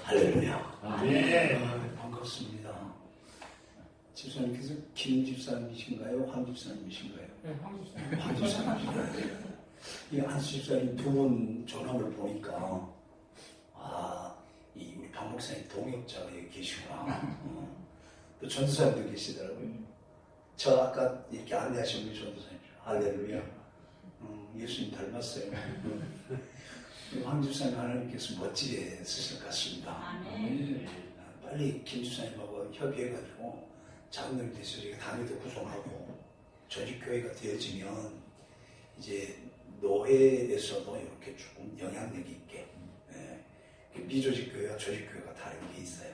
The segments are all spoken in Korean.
할렐루야. 네. 반갑습니다. 집사님께서 김 집사님이신가요? 황 집사님이신가요? 네, 황 집사님. 황 집사님이신가요? 이 한수 집사님 두 분 전함을 보니까 이 우리 박 목사님 동역자가 여기 계시구나. 또 전도사님도 계시더라고요. 저 아까 이렇게 안내하신 우리 전도사님 할렐루야. 예수님 닮았어요. 황 집사님 하나님께서 멋지게 쓰실 것 같습니다. 빨리 김 집사님하고 협의해가지고 장로님 돼서 저희가 단위도 구성하고 조직교회가 되어지면 이제 노예에서도 이렇게 조금 영향력 있게 미조직교회와 조직교회가 다른 게 있어요.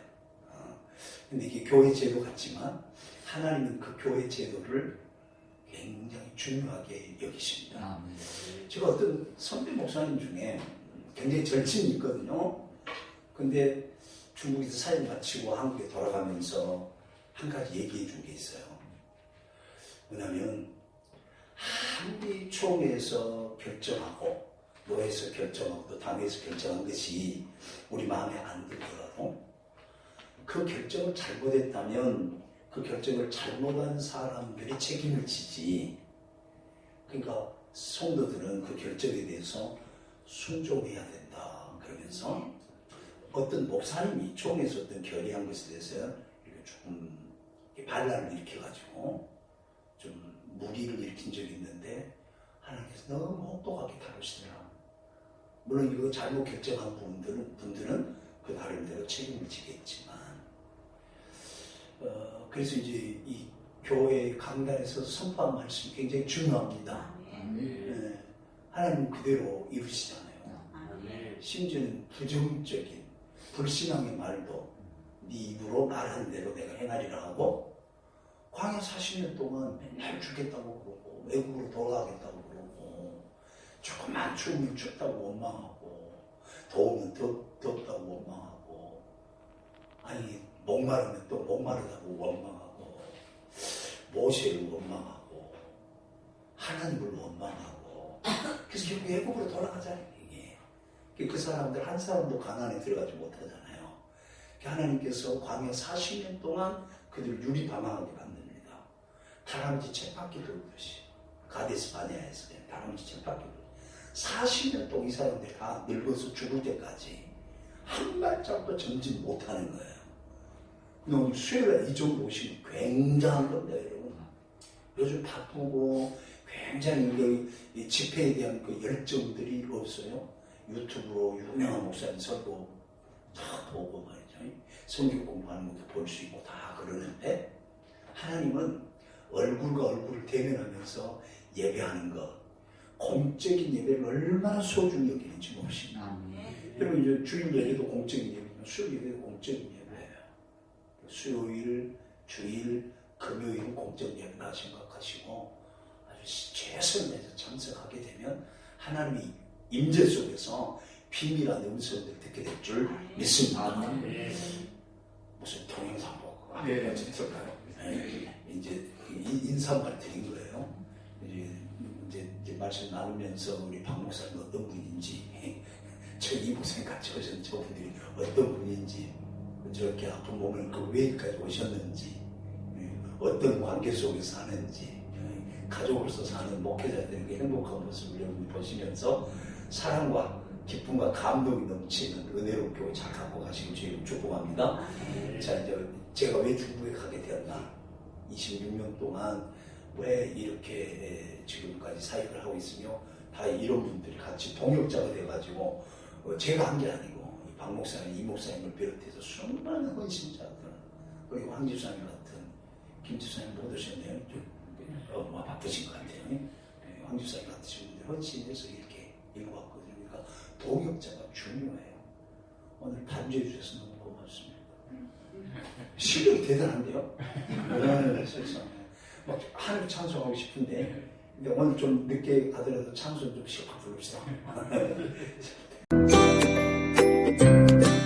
근데 이게 교회 제도 같지만 하나님은 그 교회 제도를 굉장히 중요하게 여기십니다. 제가 어떤 선배 목사님 중에 굉장히 절친이 있거든요. 근데 중국에서 사역 마치고 한국에 돌아가면서 한 가지 얘기해 준 게 있어요. 뭐냐면 아무리 총회에서 결정하고 노회에서 결정하고 또 당회에서 결정한 것이 우리 마음에 안 들더라도 그 결정을 잘못했다면 그 결정을 잘못한 사람들이 책임을 지지. 그러니까 성도들은 그 결정에 대해서 순종해야 된다. 그러면서 어떤 목사님이 총회에서 어떤 결의한 것에 대해서 이렇게 조금 반란을 일으켜가지고 좀 무리를 일으킨 적이 있는데 하나님께서 너무 혹독하게 다루시더라. 물론 이거 잘못 결정한 분들은 그 나름대로 책임을 지겠지만 그래서 이제 이 교회 강단에서 선포한 말씀이 굉장히 중요합니다. 하나님 그대로 이루시잖아요. 심지어는 부정적인 불신앙의 말도 네 입으로 말한 대로 내가 행하리라 하고 광야 40년 동안 맨날 죽겠다고 그러고 외국으로 돌아가겠다고 그러고 조금만 추우면 춥다고 원망하고 더우면 덥다고 원망하고 아니 목마르면 또 목마르다고 원망하고 모세를 원망하고 하나님을 원망하고 그래서 결국 외국으로 돌아가잖아요. 이게 그 사람들 한 사람도 가난에 들어가지 못하잖아요. 하나님께서 광야 40년 동안 그들을 유리방황하게 만듭니다. 다람쥐 쳇바퀴 돌듯이 가데스 바네아에서 다람쥐 쳇바퀴 돌듯이 40년 동안 이 사람들이 다 늙어서 죽을 때까지 한 발짝도 전진 못하는 거예요. 근데 오늘 수요일에 이 정도 오시면 굉장한 건데 여러분. 요즘 바쁘고 굉장히 이 집회에 대한 그 열정들이 없어요. 유튜브로 유명한 목사님 설교 다 보고 말이죠. 성경 공부하는 것도 볼 수 있고 다 그러는데 하나님은 얼굴과 얼굴을 대면하면서 예배하는 것, 공적인 예배를 얼마나 소중히 여기는지 모르십니다. 여러분 이제 주일 예배도 공적인 예배지만 수요일 예배도 공적인 예배예요. 수요일, 주일, 금요일은 공적인 예배가 생각하시고 아주 최선을 다해서 참석하게 되면 하나님이 임재 속에서 비밀한 음성을 듣게 될 줄 믿습니다. 무슨 동영상 보고 어쨌든가요. 이제 인사말 드린 거예요. 이제 말씀 나누면서 우리 박 목사님 어떤 분인지 저희 목사님 같이 오셨는 저분들이 어떤 분인지 저렇게 아픈 몸을 그 외까지 오셨는지 어떤 관계 속에서 사는지 가족으로서 사는 목회자들에게 행복한 모습을 여러분이 보시면서 사랑과 기쁨과 감동이 넘치는 은혜로운 교회 잘 갖고 가시길 주님 축복합니다. 자, 이제 제가 왜 중국에 가게 되었나? 26년 동안 왜 이렇게 지금까지 사역을 하고 있으며 다 이런 분들이 같이 동역자가 돼가지고 제가 한 게 아니고 이 박 목사님, 이 목사님을 비롯해서 수많은 헌신자들, 그리고 황 집사님 같은 김 집사님 못 오셨네요. 좀 바쁘신 것 같아요. 황 집사님 같으신 분들 헌신해서 이렇게 읽어봤거든요. 그러니까 동역자가 중요해요. 오늘 반주해 주셔서 너무 고맙습니다. 실력이 대단한데요? 세상에. 막 하늘 찬송하고 싶은데 근데 오늘 좀 늦게 가더라도 찬송 좀 실컷 부릅시다.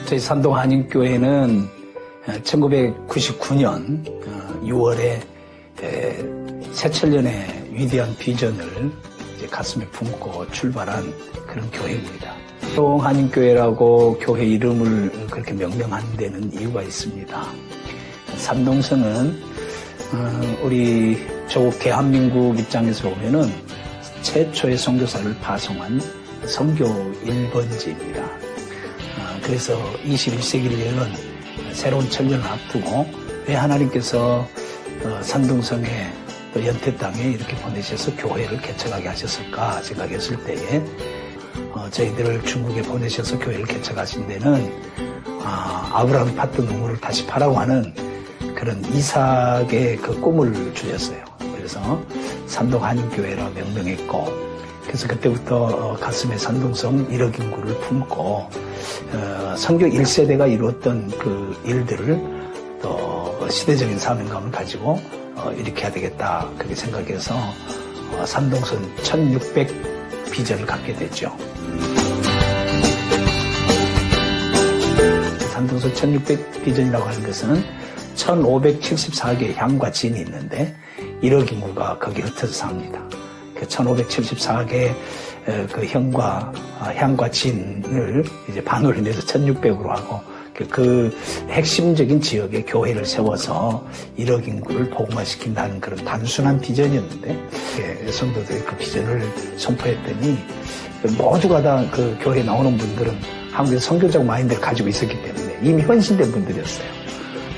저희 산동 한인교회는 1999년 6월에 새천년의 위대한 비전을 이제 가슴에 품고 출발한 그런 교회입니다. 한인교회라고 교회 이름을 그렇게 명명한 데는 이유가 있습니다. 산동성은 우리 조국 대한민국 입장에서 보면은 최초의 선교사를 파송한 선교 1번지입니다. 그래서 21세기를 여는 새로운 천년을 앞두고 왜 하나님께서 산동성의 또 연태 땅에 이렇게 보내셔서 교회를 개척하게 하셨을까 생각했을 때에 저희들을 중국에 보내셔서 교회를 개척하신 데는 아브라함이 팠던 우물을 다시 파라고 하는 그런 이삭의 그 꿈을 주셨어요. 그래서 산동 한인교회라 명명했고, 그래서 그때부터 가슴에 산동성 1억 인구를 품고 선교 1세대가 이루었던 그 일들을 또 시대적인 사명감을 가지고 이렇게 해야 되겠다 그렇게 생각해서 산동성 1600 비전을 갖게 됐죠. 산동성 1600 비전이라고 하는 것은 1574개의 향과 진이 있는데 1억 인구가 거기에 흩어져 삽니다. 그 1574개 그 향과 진을 이제 반으로 내서 1600으로 하고 그 핵심적인 지역에 교회를 세워서 1억 인구를 복음화시킨다는 그런 단순한 비전이었는데 성도들이 그 비전을 선포했더니 모두가 다 그 교회에 나오는 분들은 한국에서 선교적 마인드를 가지고 있었기 때문에 이미 헌신된 분들이었어요.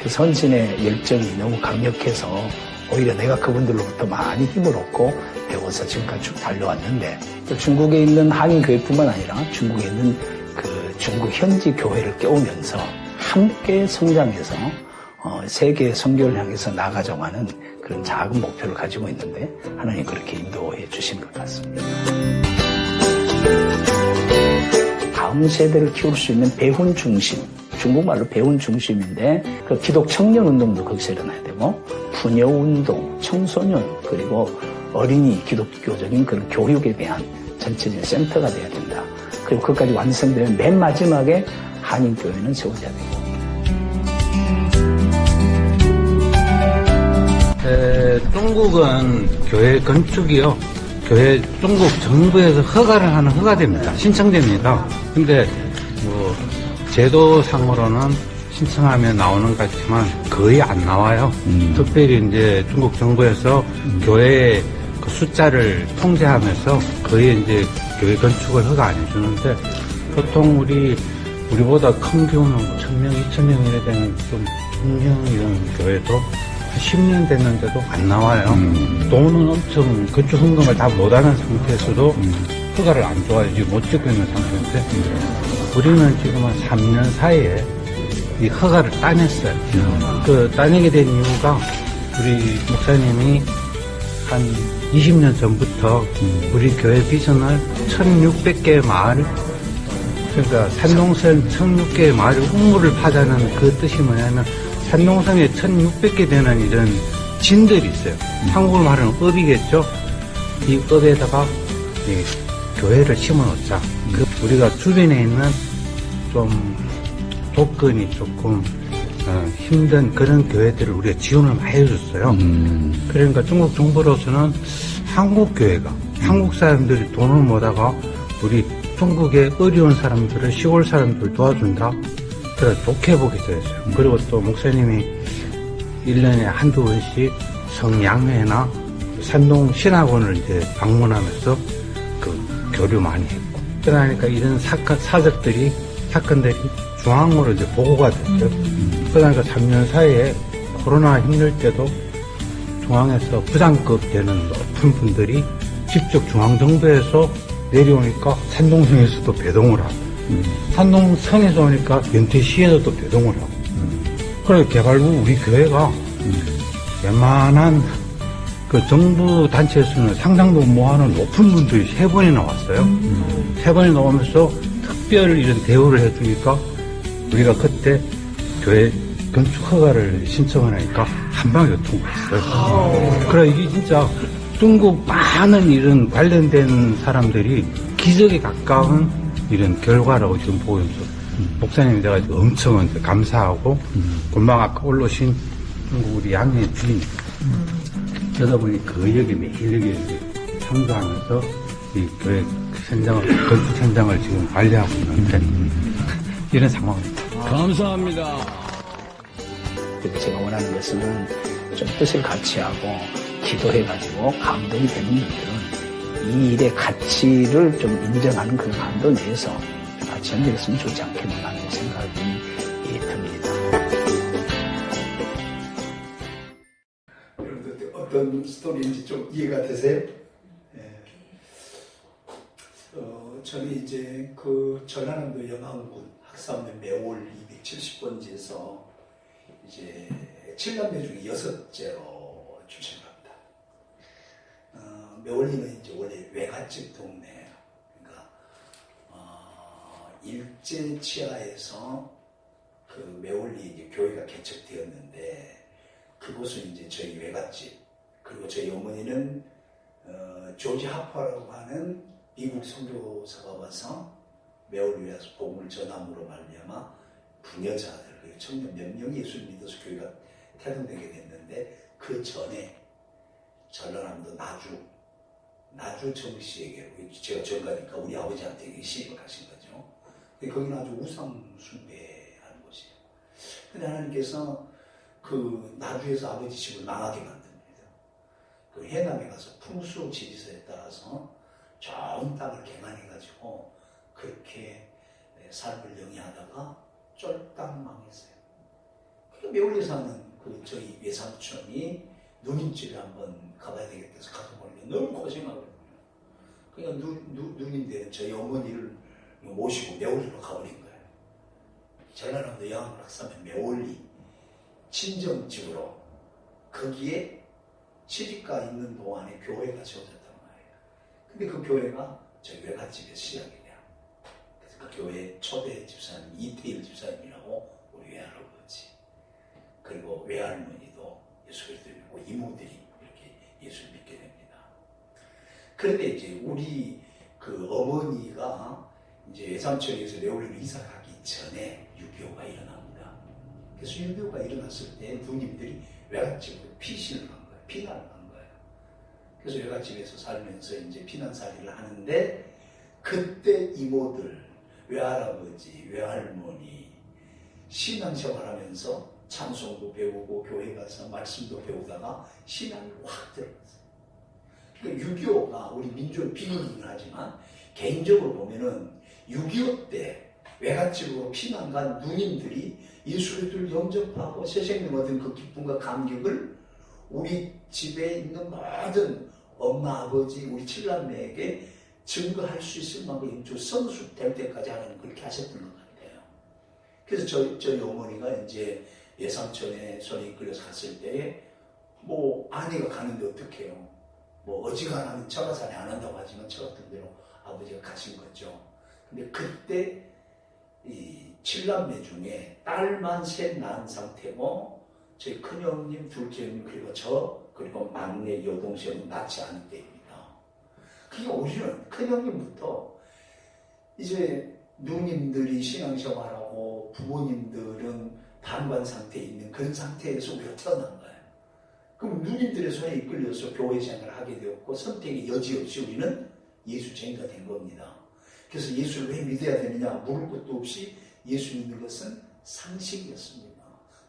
그 헌신의 열정이 너무 강력해서 오히려 내가 그분들로부터 많이 힘을 얻고 배워서 지금까지 쭉 달려왔는데, 또 중국에 있는 한인교회뿐만 아니라 중국에 있는 그 중국 현지 교회를 깨우면서 함께 성장해서 세계 선교를 향해서 나가자고 하는 그런 작은 목표를 가지고 있는데 하나님 그렇게 인도해 주신 것 같습니다. 다음 세대를 키울 수 있는 배훈 중심, 중국말로 배훈 중심인데 그 기독 청년 운동도 거기서 일어나야 되고 부녀 운동, 청소년 그리고 어린이 기독교적인 그런 교육에 대한 전체적인 센터가 돼야 된다. 그리고 그것까지 완성되면 맨 마지막에 한인교회는 세워져야 되고. 중국은 교회 건축이요. 교회 중국 정부에서 허가를 하는 허가됩니다. 신청됩니다. 근데 뭐 제도상으로는 신청하면 나오는 것 같지만 거의 안 나와요. 특별히 이제 중국 정부에서 교회의 그 숫자를 통제하면서 거의 이제 교회 건축을 허가 안 해주는데, 보통 우리보다 큰 경우는 1000명, 2000명 이래 되는 좀 중형 이런 교회도 10년 됐는데도 안 나와요. 돈은 엄청 건축 헌금을 다 못하는 상태에서도 허가를 안 줘가지고 지금 못 찍고 있는 상태인데, 우리는 지금 한 3년 사이에 이 허가를 따냈어요. 그 따내게 된 이유가 우리 목사님이 한 20년 전부터 우리 교회 비전을 1600개의 마을, 그러니까 산동성 1600개의 마을 우물을 파자는 그 뜻이 뭐냐면 산동성에 1600개 되는 이런 진들이 있어요. 한국말 말하는 업이겠죠. 이 업에다가 교회를 심어 놓자. 우리가 주변에 있는 좀 조건이 조금 힘든 그런 교회들을 우리가 지원을 많이 해줬어요. 그러니까 중국 정부로서는 한국 교회가, 한국 사람들이 돈을 모다가 우리 중국의 어려운 사람들을, 시골 사람들을 도와준다. 그래서 좋게 보게 됐어요. 그리고 또 목사님이 1년에 한두 번씩 성양회나 산동 신학원을 이제 방문하면서 그 교류 많이 했고, 그러니까 이런 사건들이 중앙으로 이제 보고가 됐죠. 그러니까 3년 사이에 코로나 힘들 때도 중앙에서 부장급 되는 높은 분들이 직접 중앙정부에서 내려오니까 산동성에서도 배동을 하고, 산동성에서 오니까 연태시에서도 배동을 하고, 그래서 개발부 우리 교회가 웬만한 그 정부 단체에서는 상상도 못하는 높은 분들이 3번이나 왔어요. 3번이 나오면서 특별 이런 대우를 해주니까 우리가 그때 교회 건축 허가를 신청을 하니까 한 방에 통과했어요. 그래, 이게 진짜 중국 많은 이런 관련된 사람들이 기적에 가까운 이런 결과라고 지금 보고 있어요. 목사님이 내가 엄청 감사하고, 금방 아까 올라오신 중국 우리 양의 주인, 그러다 보니 그 여기 매일 여기 참가하면서 이 교회 건축 현장을 지금 관리하고 있는데 이런 상황입니다. 감사합니다. 제가 원하는 것은 좀 뜻을 같이 하고 기도해가지고 감동이 되는 분들은 이 일의 가치를 좀 인정하는 그런 감도 내에서 같이 연결했으면 좋지 않겠나 하는 생각이 듭니다. 여러분들 어떤 스토리인지 좀 이해가 되세요? 저는 이제 그 전라남도 영암군 학사면 매월 270번지에서 이제 7남매 중에 6째로 출생합니다. 매월리는 이제 원래 외갓집 동네예요. 그러니까 일제 치하에서 그 매월리 이제 교회가 개척되었는데 그곳은 이제 저희 외갓집, 그리고 저희 어머니는 조지 하퍼라고 하는 미국 선교사가 와서 매월리에 와서 복음을 전함으로 말미암아 부녀자들, 그리고 청년 몇 명이 예수를 믿어서 교회가 태동되게 됐는데 그 전에 전라남도 나주 정씨에게, 제가 전가니까 우리 아버지한테 시집을 가신 거죠. 근데 거기는 아주 우상 숭배하는 곳이에요. 근데 하나님께서 그 나주에서 아버지 집을 망하게 만듭니다. 그 해남에 가서 풍수 지리서에 따라서 좋은 땅을 개간해가지고 그렇게 삶을 영위하다가 쫄딱 망했어요. 매월리에 사는 그 저희 외삼촌이 누님집에 한번 가봐야 되겠다 해서 가서 보니까 너무 고생하거든요. 그러니까 누님들은 저희 어머니를 모시고 매월리로 가버린 거예요. 전라남도 영암 학사면 매월리 친정집으로 거기에 시집가 있는 동안에 교회가 세워졌단 말이에요. 근데 그 교회가 저희 외갓집의 시작이에요. 그래서 그 교회 초대 집사님 이태일 집사님이라고 우리 외할아버지, 그리고 외할머니도 예수 그리스도를 믿고 이모들이 이렇게 예수를 믿게 됩니다. 그런데 이제 우리 그 어머니가 이제 외삼촌에서 매월리로 이사 가기 전에 유교가 일어납니다. 그래서 유교가 일어났을 때 누님들이 외갓집으로 피신을 한 거예요. 피난을 한 거예요. 그래서 외갓집에서 살면서 이제 피난살이를 하는데 그때 이모들, 외할아버지, 외할머니 신앙생활하면서 찬송도 배우고 교회 가서 말씀도 배우다가 신앙이 확 들어갔어요. 그러니까 6.25가 우리 민족 비극이긴 하지만 개인적으로 보면은 6.25 때 외갓집으로 피난 간 누님들이 예수를 영접하고 새 생명 얻은 그 기쁨과 감격을 우리 집에 있는 모든 엄마, 아버지, 우리 칠남매에게 증거할 수 있을 만큼 선수 될 때까지 하나님 그렇게 하셨던 것 같아요. 그래서 저희 어머니가 이제 예삼촌에 손에 이끌려서 갔을 때 뭐 아내가 가는데 어떡해요. 뭐 어지간하면 처가살이 안 한다고 하지만 저 같은 대로 아버지가 가신 거죠. 근데 그때 이 7남매 중에 딸만 셋 낳은 상태고 저희 큰형님, 둘째형님, 그리고 저, 그리고 막내 여동생은 낳지 않을 때입니다. 그게 오히려 큰형님부터 이제 누님들이 신앙생활하고 부모님들은 반관 상태에 있는 그런 상태에서 우리가 태어난 거예요. 그럼 누님들의 손에 이끌려서 교회 생활을 하게 되었고 선택의 여지 없이 우리는 예수쟁이가 된 겁니다. 그래서 예수를 왜 믿어야 되느냐 물을 것도 없이 예수 믿는 것은 상식이었습니다.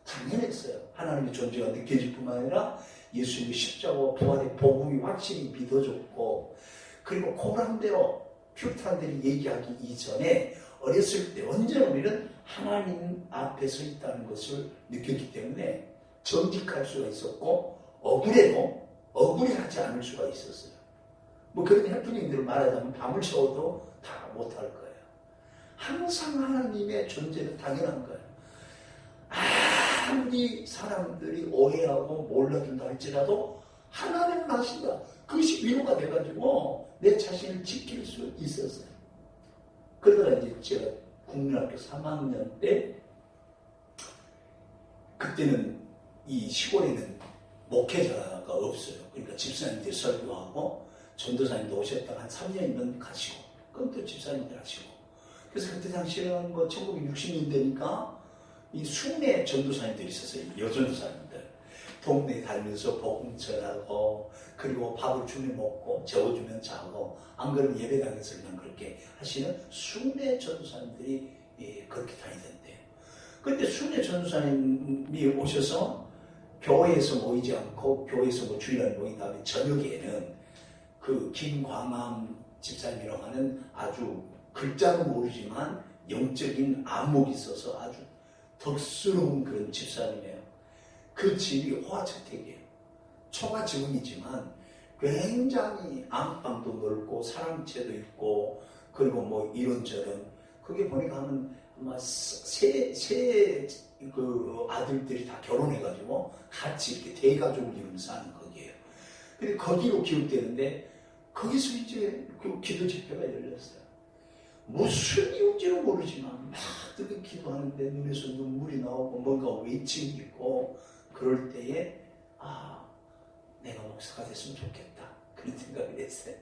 당연했어요. 하나님의 존재가 느껴질 뿐만 아니라 예수님의 십자가와 부활의 복음이 확실히 믿어졌고, 그리고 고랑대로 퓨탄들이 얘기하기 이전에 어렸을 때 언제나 우리는 하나님 앞에 서 있다는 것을 느꼈기 때문에 정직할 수가 있었고 억울해도 억울해하지 않을 수가 있었어요. 뭐 그런 해프닝들을 말하자면 밤을 새워도 다 못할 거예요. 항상 하나님의 존재는 당연한 거예요. 아무리 사람들이 오해하고 몰라준다 할지라도 하나님은 아신다. 그것이 위로가 돼가지고 내 자신을 지킬 수 있었어요. 그러다가 이제 제가 국민학교 3학년 때, 그때는 이 시골에는 목회자가 없어요. 그러니까 집사님들 설교하고 전도사님도 오셨다가 한 3년이면 가시고, 그럼 또 집사님들 하시고. 그래서 그때 당시에는 뭐 1960년대니까 이 순회 전도사님들이 있었어요. 여전도사님들. 동네 다니면서 복음 전하고 그리고 밥을 주면 먹고 재워주면 자고 안 그러면 예배당에서 그냥 그렇게 하시는 순회 전도사님들이 그렇게 다니던데요. 그런데 순회 전도사님이 오셔서 교회에서 모이지 않고 교회에서 뭐 주일날 모인 다음에 저녁에는 그 김광암 집사님이라고 하는 아주 글자는 모르지만 영적인 안목이 있어서 아주 덕스러운 그런 집사님이에요. 그 집이 호화주택이에요. 초가지원이지만 굉장히 안방도 넓고 사랑채도 있고 그리고 뭐 이런저런 그게 보니까 하면 아마 그 아들들이 다 결혼해가지고 같이 이렇게 대가족을 이루면서 사는 거기에요. 근데 거기로 기웃대는데 거기서 이제 그 기도 집회가 열렸어요. 무슨 이유인지는 모르지만 막 뜨겁게 기도하는데 눈에서 눈물이 나오고 뭔가 외침이 있고 그럴 때에 내가 목사가 됐으면 좋겠다 그런 생각이 됐어요.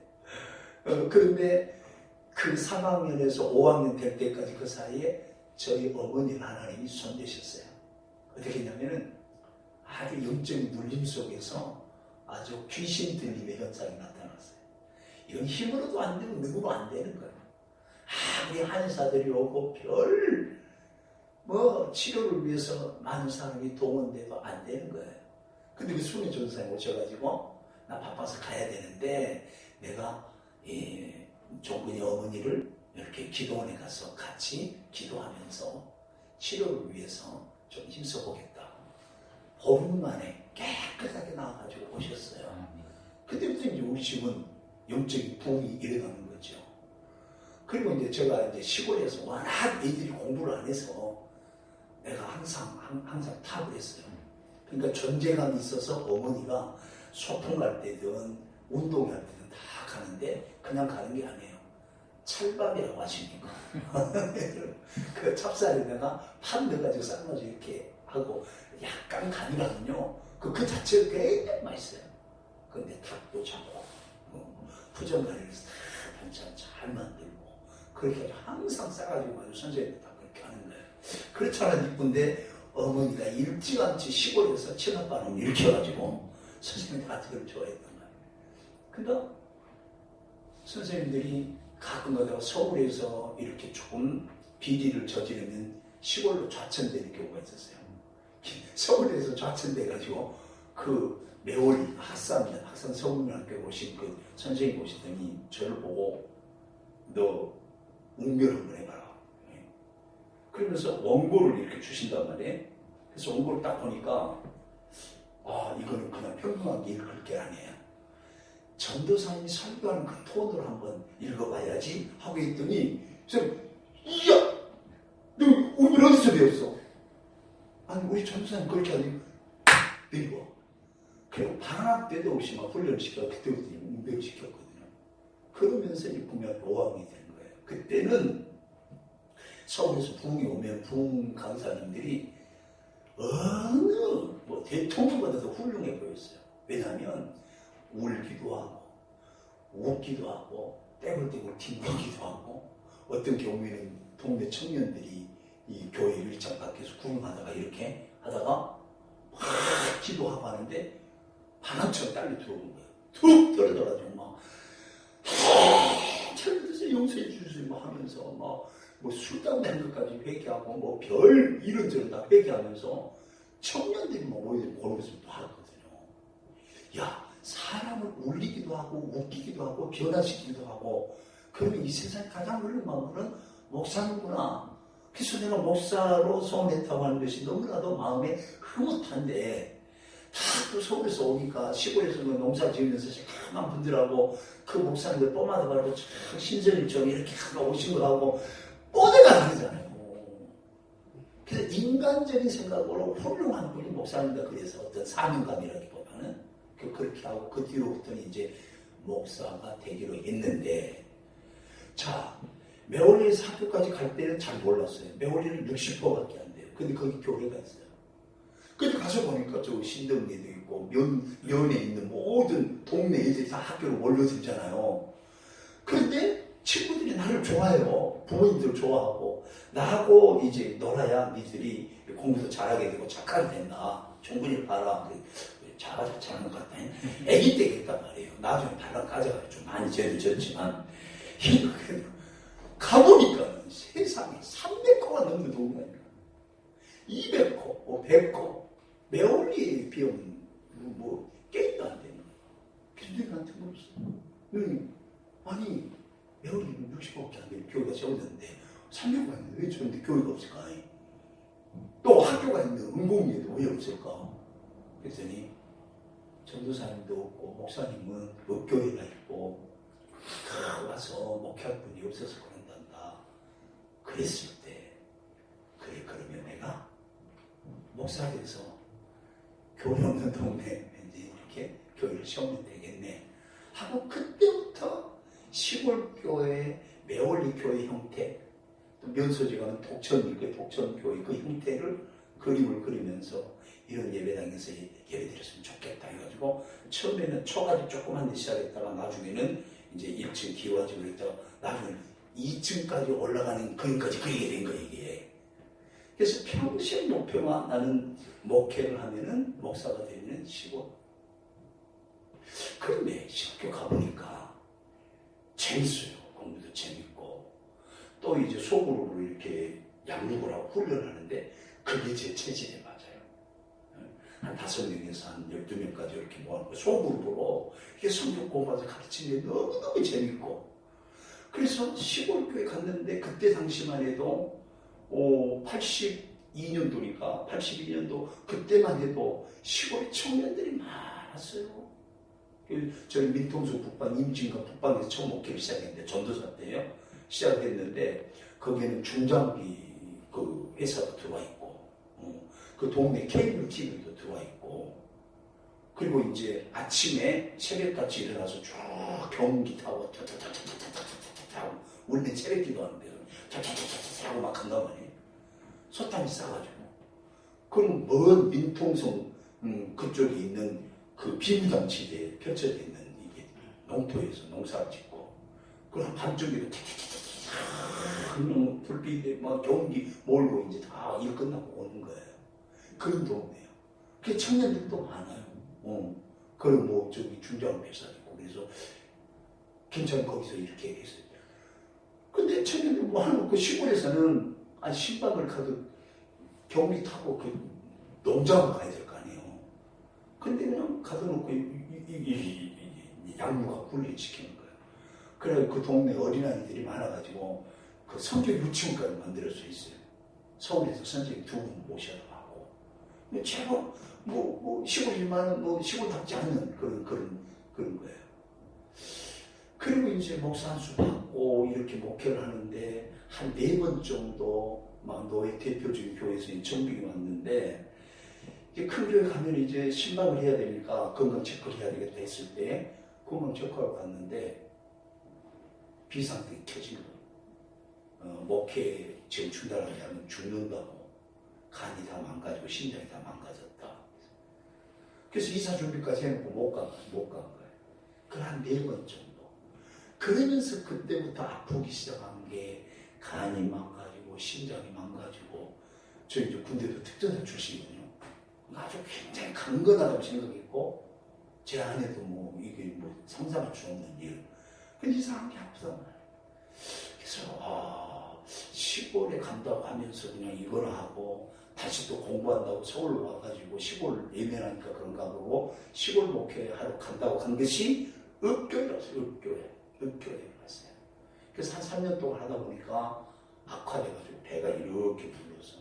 그런데 그 3학년에서 5학년 될 때까지 그 사이에 저희 어머니를 하나님이 손대셨어요. 어떻게 했냐면은 아주 영적인 눌림 속에서 아주 귀신 들림의 현상이 나타났어요. 이건 힘으로도 안 되고 능으로 안 되는 거예요. 우리 한의사들이 오고 치료를 위해서 많은 사람이 동원돼도 안 되는 거예요. 근데 그 순회 전도사님 오셔가지고 나 바빠서 가야 되는데 내가 종근이 어머니를 이렇게 기도원에 가서 같이 기도하면서 치료를 위해서 좀 힘써보겠다고 보름 만에 깨끗하게 나와가지고 오셨어요. 그때부터 이제 우리 집은 영적인 부흥이 일어나는 거죠. 그리고 이제 제가 이제 시골에서 워낙 애들이 공부를 안 해서 내가 항상 탑을 했어요. 그러니까 존재감이 있어서 어머니가 소풍 갈 때든 운동할 때든 다 가는데 그냥 가는 게 아니에요. 찰밥이라고 하시니까 그 찹쌀에다가 팥 넣어가지고 삶아서 이렇게 하고 약간 간이거든요. 그 자체가 굉장히 맛있어요. 그런데 닭도 잡고 푸전가리를 반찬 잘 만들고 그렇게 항상 싸가지고 아주 선생님도 다 그렇게 하는 거예요. 그렇잖아 이쁜데 어머니가 일찌감치 시골에서 친아빠는 일으켜가지고 선생님이 다 그걸 좋아했던 거예요. 근데 선생님들이 가끔 가다가 서울에서 이렇게 조금 비리를 저지르면 시골로 좌천되는 경우가 있었어요. 서울에서 좌천돼가지고 그 매월 학산 서울문학교 오신 그 선생님 오시더니 저를 보고 너 웅변 한번 해봐라. 그러면서 원고를 이렇게 주신단 말이에요. 그래서 원고를 딱 보니까 이거는 그냥 평범하게 읽을 게 아니에요. 전도사님이 설교하는 그 톤으로 한번 읽어봐야지 하고 있더니 이야! 너 우리 어디서 배웠어? 아니 우리 전도사님 그렇게 하니 배워. 그리고 방학 때도 혹시 막 훈련시켜 그때부터 운동시켰거든요. 그러면서 이 분명 노왕이 되는 거예요. 그때는 서울에서 부흥이 오면 부흥 강사님들이 어느 대통령보다도 훌륭해 보였어요. 왜냐하면 울기도 하고 웃기도 하고 떼굴떼굴 튕기기도 하고 어떤 경우에는 동네 청년들이 이 교회 일장 밖에서 구름하다가 이렇게 하다가 막 기도하고 하는데 바람처럼 딸려 들어오는 거예요. 툭 떨어져가지고 막 잘못해서 용서해 주세요 막 하면서 뭐 술담 낸 것까지 회개하고 뭐 별 이런저런 다 회개하면서 청년들이 막 모여서 그러면서 또 하거든요. 야 사람을 울리기도 하고 웃기기도 하고 변화시키기도 하고 그러면 이 세상에 가장 훌륭한 분은 목사님구나. 그래서 내가 목사로 소원했다고 하는 것이 너무나도 마음에 흐뭇한데 다 또 서울에서 오니까 시골에서 농사 지으면서 잠깐만 분들하고 그 목사님들 뻔하다 말고 신설일정 이렇게 오신 거 하고 뻔해가 다르잖아요. 그래서 인간적인 생각으로 훌륭한 분이 목사님이다. 그래서 어떤 사명감이라기보다는 그렇게 하고 그 뒤로부터는 이제 목사가 되기로 했는데 자 매월리에서 학교까지 갈 때는 잘 몰랐어요. 매월리는 60%밖에 안 돼요. 근데 거기 교회가 있어요. 근데 가서 보니까 저 신덕리도 있고 면에 있는 모든 동네 애들이 다 학교로 몰려들잖아요. 그런데 친구들이 나를 좋아해요. 부모님들 좋아하고 나하고 이제 놀아야 니들이 공부도 잘하게 되고 착하게 된다. 충분히 봐라. 자가 잘하는 것 같다. 애기 때 그랬단 말이에요. 나중에 발랑 가져가지고 좀 많이 죄를 졌지만 가보니까 세상에 300호가 넘는 동네니까 200호, 100호 매월리 비용 뭐 게임도 안 되는 거야. 교수님한테 물었어. 아니 매월리는 60호밖에 안 되는 교회가 세웠는데 300호가 있는데 왜 저런데 교회가 없을까? 또 학교가 있는데 은공리에도 왜 없을까? 그랬더니 전도사님도 없고 목사님은 업교회가 있고 와서 목회할 분이 없어서 그런단다. 그랬을 때 그래 그러면 내가 목사 돼서 교회 없는 동네에 이제 이렇게 교회를 세우면 되겠네 하고 그때부터 시골교회 매월리 교회 형태 또 면소지가는 독천교회 그 형태를 그림을 그리면서 이런 예배당에서 예배드렸으면 좋겠다 해가지고 처음에는 초가지 조그만 데 시작했다가 나중에는 이제 1층 기와지고 그랬다가 나중에 2층까지 올라가는 그림까지 그리게 된 거예요 이게. 그래서 평생 목표가 나는 목회를 하면은 목사가 되면 시골. 그런데 시골 가보니까 재밌어요. 공부도 재밌고 또 이제 소그룹으로 이렇게 양육을 하고 훈련을 하는데 그게 제 체질에 맞아요. 한 5명에서 한 12명까지 이렇게 모아놓고 소그룹으로 이게 성경 공부하면서 가르치는 게 너무너무 재밌고 그래서 시골교회 갔는데 그때 당시만 해도 82년도니까 82년도 그때만 해도 시골에 청년들이 많았어요. 저희 민통수 북방 임진강 북방에서 처음 목회를 시작했는데 전도사 때요. 시작했는데 거기에는 중장비 그 회사도 들어와 있고 그 동네 케이블 TV도 들어와 있고 그리고 이제 아침에 새벽같이 일어나서 쭉 경기 타고 타고 우리는 새벽기도 하는데 타고 막 간단 말이에요. 소탕이 싸가지고 그럼 먼 민통성 그쪽에 있는 그 비무장지대에 펼쳐져 있는 이게 농토에서 농사를 짓고 그럼 밤쪽에도 그냥 불빛에 막 경기 몰고 이제 다 일 끝나고 오는 거예요. 그런 동네예요. 그 청년들도 많아요. 그럼 뭐 저기 중장비 회사 있고 그래서 괜찮은 거기서 이렇게 했어요. 근데 청년들 뭐 하는 그 시골에서는 신방을 가도 경비 타고 그 농장을 가야 될 거 아니에요. 근데 그냥 가둬놓고 양육하고 훈련시키는 거예요. 그래 그 동네 어린아이들이 많아가지고 그 성경 유치원까지 만들 수 있어요. 서울에서 선생님 2분 모셔도 하고. 제가 시골이지만 시골답지 않는 그런 거예요. 그리고 이제 목사 한 수 받고 이렇게 목회를 하는데 한 4번 정도 막 노예 대표적인 교회에서 정빙이 왔는데 이제 큰 교회 가면 이제 신방을 해야 되니까 건강 체크를 해야 되겠다 했을 때 건강 체크하러 갔는데 비상등이 켜진 거예요. 목회 지금 중단하지 않으면 죽는다고. 간이 다 망가지고 심장이 다 망가졌다. 그래서 이사 준비까지 해놓고 못 간 거예요. 그 한 4번 정도. 그러면서 그때부터 아프기 시작한 게 간이 망가지고 심장이 망가지고 저 이제 군대도 특전사 출신이거든요. 아주 굉장히 강건하다고 생각했고 제 아내도 이게 상상할 수 없는 일. 근데 이상한 게 아프단 말이에요. 그래서 시골에 간다고 하면서 그냥 이걸 하고 다시 또 공부한다고 서울로 와가지고 시골 예매하니까 그런가 보고 시골 목회하러 간다고 간 것이 읍교회라서 읍교회에 갔어요. 그래서 한 3년 동안 하다 보니까 악화돼가지고 배가 이렇게 불러서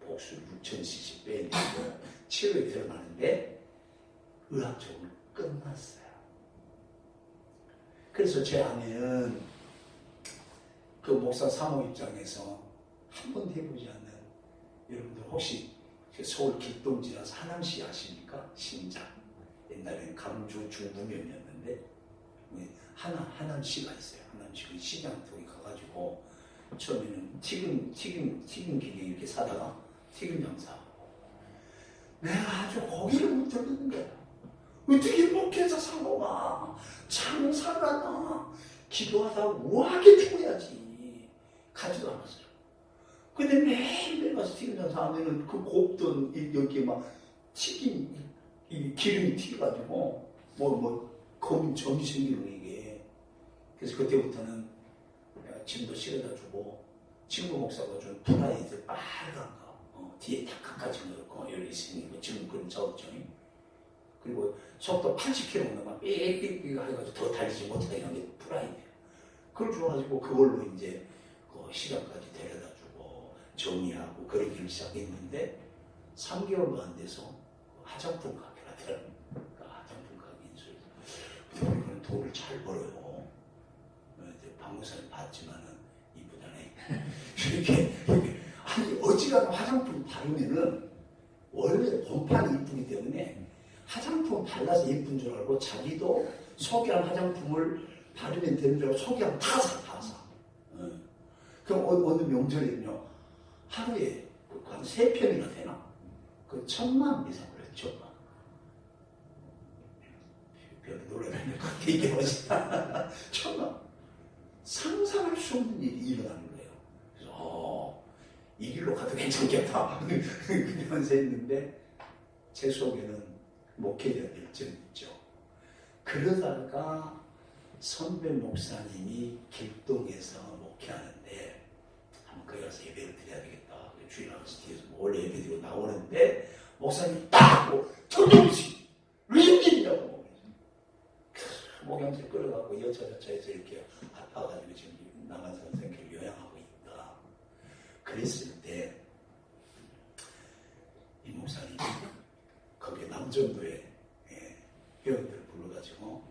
복수 6,000cc 빼내고 치료에 들어가는데 의학적으로 끝났어요. 그래서 제 아내는 그 목사 사모 입장에서 한 번도 해보지 않는 여러분들 혹시 서울 길동지라서 하남시 아십니까? 신장. 옛날에는 강주 중부면이었는데 하남시가 있어요. 하남시 시장 쪽에 가가지고 처음에는 튀김 기계 이렇게 사다가 튀김장 사고 내가 아주 고기를 못 들는 거야. 어떻게 목회자 사모가 장사가나 기도하다 우아하게 죽어야지. 가지도 않았어요. 근데 매일매일 가서 튀김 장사 하면은 그 곱던 여기에 막 튀김, 이 기름이 튀겨가지고 검은 점이 생기는 거예요, 이게. 그래서 그때부터는 내가 짐도 실어다 주고 친구 목사가 준 프라이드 빨간 거, 뒤에 탁탁까지 넣고 여기 생긴 거 지금 그런 작업죠. 그리고 속도 80km 넘으면 삑삑삑 해가지고 더 달리지 못하게 게 프라이드. 그걸 줘가지고 그걸로 이제 그 시장까지 데려다 주고 정리하고 그러기를 시작했는데 3개월도 안 돼서 화장품 가게가 들어요. 화장품 가게 인수해서 우리는 돈을 잘 벌어요. 박 목사님 봤지만은 이쁘잖아요. 이렇게 아니 어지간한 화장품 바르면은 원래 본판이 이쁘기 때문에 화장품 발라서 예쁜 줄 알고 자기도 소개한 화장품을 바르면 되는 줄 알고 소개하면 다 사. 그럼 어느 명절에는요 하루에 한 3편이나 되나? 그 1000만 이상을 했죠. 별 놀라면 그렇게 얘기하지. 1000만. 상상할 수 없는 일이 일어나는 거예요. 그래서 이 길로 가도 괜찮겠다. 그러면서 했는데 제 속에는 목회자가 될 점이 있죠. 그러다가 선배 목사님이 길동에서 목회하는데 한번 거기 가서 예배를 드려야 되겠다. 주일 아버지 뒤에서 원래 예배 드리고 나오는데 목사님이 딱 터져오시 웬일이냐고 목양실 끌어가고 여차저차해서 이렇게 아파가지고 지금 남한 선생님을 요양하고 있다. 그랬을 때 이 목사님이 거기에 남전도에 회원들을 불러가지고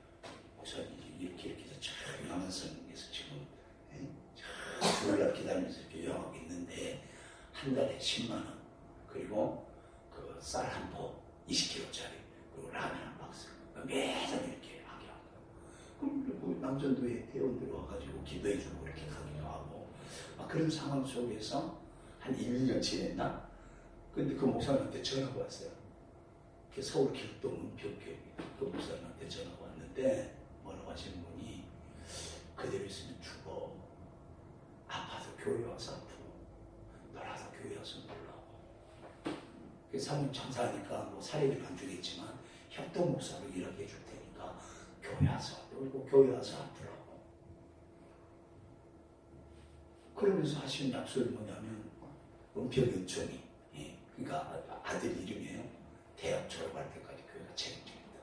목사님이 이렇게 해서 참 남한 선생님께서 지금 주일날 기다리면서 이렇게 요양하고 있는데 한 달에 10만 원 그리고 그 쌀 한 포 20kg짜리 그리고 라면 한 박스 매달 이렇게 하게 하고 그리고 남전도에 회원들 와가지고 기도해주고 이렇게 하기도 하고 막 그런 상황 속에서 한 1년 지냈나? 근데 그 목사님한테 전화가 왔어요. 서울 길동 은평교회 그 목사님한테 전화가 왔는데 뭐라고 하시는 분이 그대로 있으면 죽어. 아파서 교회 와서 아프고 너라도 교회 와서 놀라고. 그래서 사모님 장사하니까 뭐 사례비는 안 주겠지만 협동 목사로 일하게 해줄 테니까 교회 와서 그리고 교회 와서 아프라고. 그러면서 하시는 약속이 뭐냐면 은평연천이 그러니까 아들 이름이에요. 대학 졸업할 때까지 교회가 책임집니다.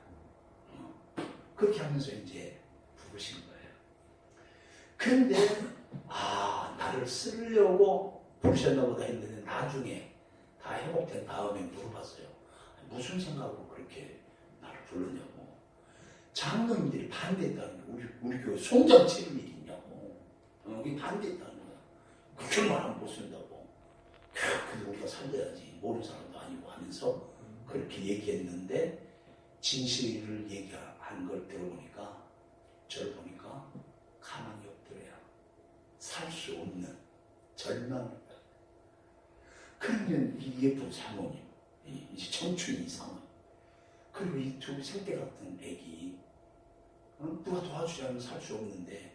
그렇게 하면서 이제 부르신 거예요. 그런데 나를 쓰려고 부르셨나 보다 했는데 나중에 다 회복된 다음에 물어봤어요. 무슨 생각으로 그렇게 나를 불렀냐고. 장로님들이 반대했다는 거예요. 우리 교회 송장 치는 일이 있냐고. 그게 반대했다는 거야. 그렇게 말하면 못 쓴다고. 그래도 우리가 살려야지. 모르는 사람도 아니고 하면서 그렇게 얘기했는데 진실을 얘기한 걸 들어보니까 저를 보니까 가만히 엎드려야 살 수 없는 절망을 받아요. 그러면 이 예쁜 사모님 이제 청춘 이상은 그리고 이 두 생태 같은 애기 누가 도와주지 않으면 살 수 없는데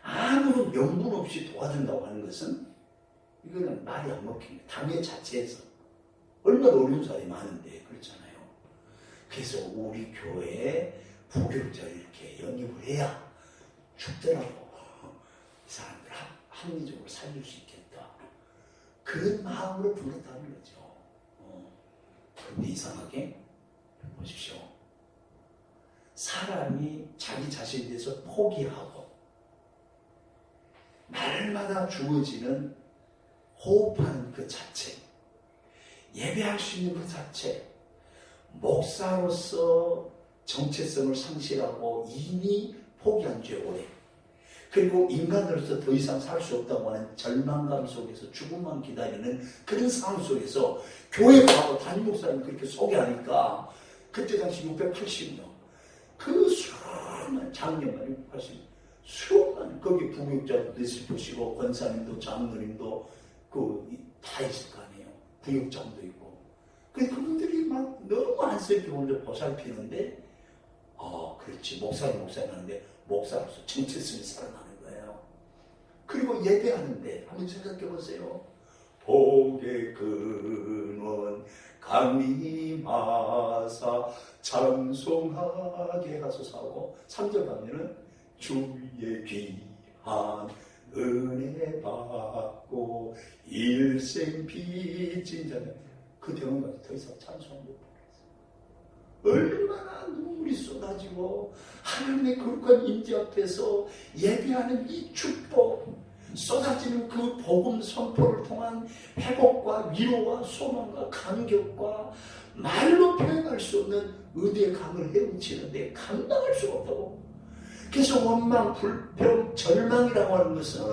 아무런 명분 없이 도와준다고 하는 것은 이거는 말이 안 먹힙니다. 당회 자체에서 얼마나 어려운 사람이 많은데 그렇잖아요. 그래서 우리 교회에 부교육자를 이렇게 영입을 해야 죽더라도 이 사람들 합리적으로 살릴 수 있겠다. 그런 마음으로 불렀다는 거죠. 그런데 이상하게 보십시오. 사람이 자기 자신에 대해서 포기하고 날마다 주어지는 호흡하는 그 자체, 예배할 수 있는 그 자체, 목사로서 정체성을 상실하고 이미 포기한 지 오래, 그리고 인간으로서 더 이상 살 수 없다고 하는 절망감 속에서 죽음만 기다리는 그런 상황 속에서 교회 가고 담임 목사님 그렇게 소개하니까 그때 당시 680명 그 수많은 장년만 680명 수많은 거기 부교육자도 있을 것이고 권사님도 장로님도 다 있을 거 아니에요. 부육장도 있고. 근데 그분들이 막 너무 안쓰럽게 혼자 보살피는데, 그렇지. 목사님 하는데, 목사로서 정체성이 살아나는 거예요. 그리고 예배하는데, 한번 생각해 보세요. 복의 근원 강림하사 찬송하게 하소서하고 3절 가면은 주의 귀한 은혜 받고 일생 빚진 자는 그 대원까지 더 이상 찬송 못 하겠어요. 얼마나 눈물이 쏟아지고 하나님의 거룩한 임재 앞에서 예배하는 이 축복, 쏟아지는 그 복음 선포를 통한 회복과 위로와 소망과 감격과 말로 표현할 수 없는 의대의 강을 헤엄치는데 감당할 수가 없다고. 그래서 원망, 불평, 절망이라고 하는 것은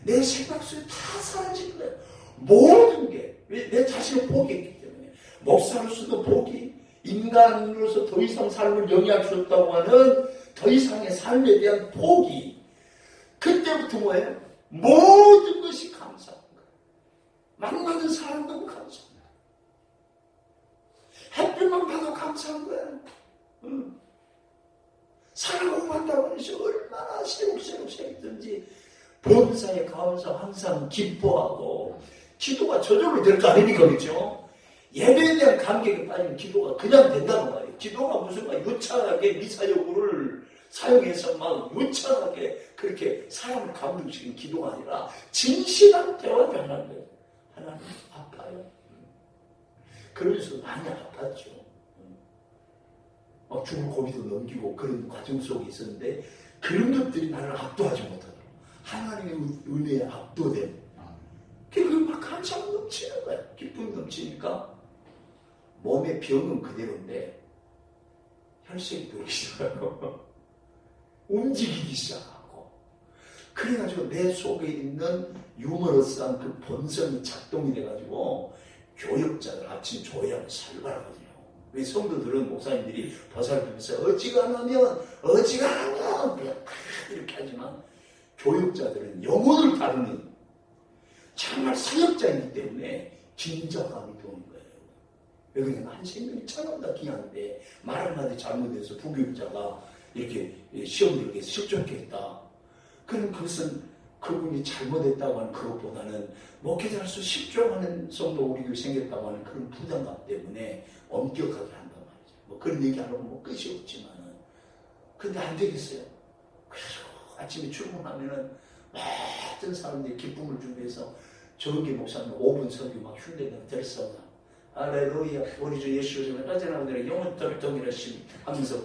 내 생각 속에 다 사라지는 거예요. 모든 게 내 자신을 포기했기 때문에. 목사로서도 포기, 인간으로서 더 이상 삶을 영위할 수 없다고 하는 더 이상의 삶에 대한 포기. 그때부터 뭐예요? 모든 것이 감사한 거예요. 만나는 사람도 감사한 거예요. 햇빛만 봐도 감사한 거예요. 사랑을 받다고 하는 것이 얼마나 새록새록 새롭든지 범사에 가면서 항상 기뻐하고 기도가 저절로 될 거 아닙니까? 그렇죠? 예배에 대한 감격에 빠지면 기도가 그냥 된다는 말이에요. 기도가 무슨 막 유창하게 미사여구를 사용해서 막 유창하게 그렇게 사람을 감동시키는 기도가 아니라 진실한 대화를 하는 거예요. 하나님 아파요. 그러면서 많이 아팠죠. 막 죽을 고비도 넘기고 그런 과정 속에 있었는데 그런 것들이 나를 압도하지 못하더라고. 하나님의 은혜에 압도된. 그게 막 감사함 넘치는 거야. 기쁨이 넘치니까 몸의 병은 그대로인데 혈색이 돌기 시작하고 움직이기 시작하고 그래가지고 내 속에 있는 유머러스한 그 본성이 작동이 돼가지고 교역자들 아침 조회하면 살벌하거든요. 왜 성도들은 목사님들이 버살피면서 어지간하면 이렇게 하지만 교역자들은 영혼을 다루는 정말 사역자이기 때문에 긴장감이 도는 거예요. 왜 그러냐면 한 생명이 참아다 귀한데 말 한마디 잘못해서 부교육자가 이렇게 시험 들게 실족해 했다. 그럼 그것은 그분이 잘못했다고 하는 그것보다는 목회자로서 실종하는 성도 우리 교회 생겼다고 하는 그런 부담감 때문에 엄격하게 한단 말이죠. 뭐 그런 얘기 안 하고 뭐 끝이 없지만은. 근데 안 되겠어요. 그래서 아침에 출근하면은 모든 사람들이 기쁨을 준비해서 저기 목사님 5분 설교 막 흉내내고 들었습니다. 할렐루야, 우리 주 예수 그리스도는 어제나 오늘의 영원 떨덩이라시 하면서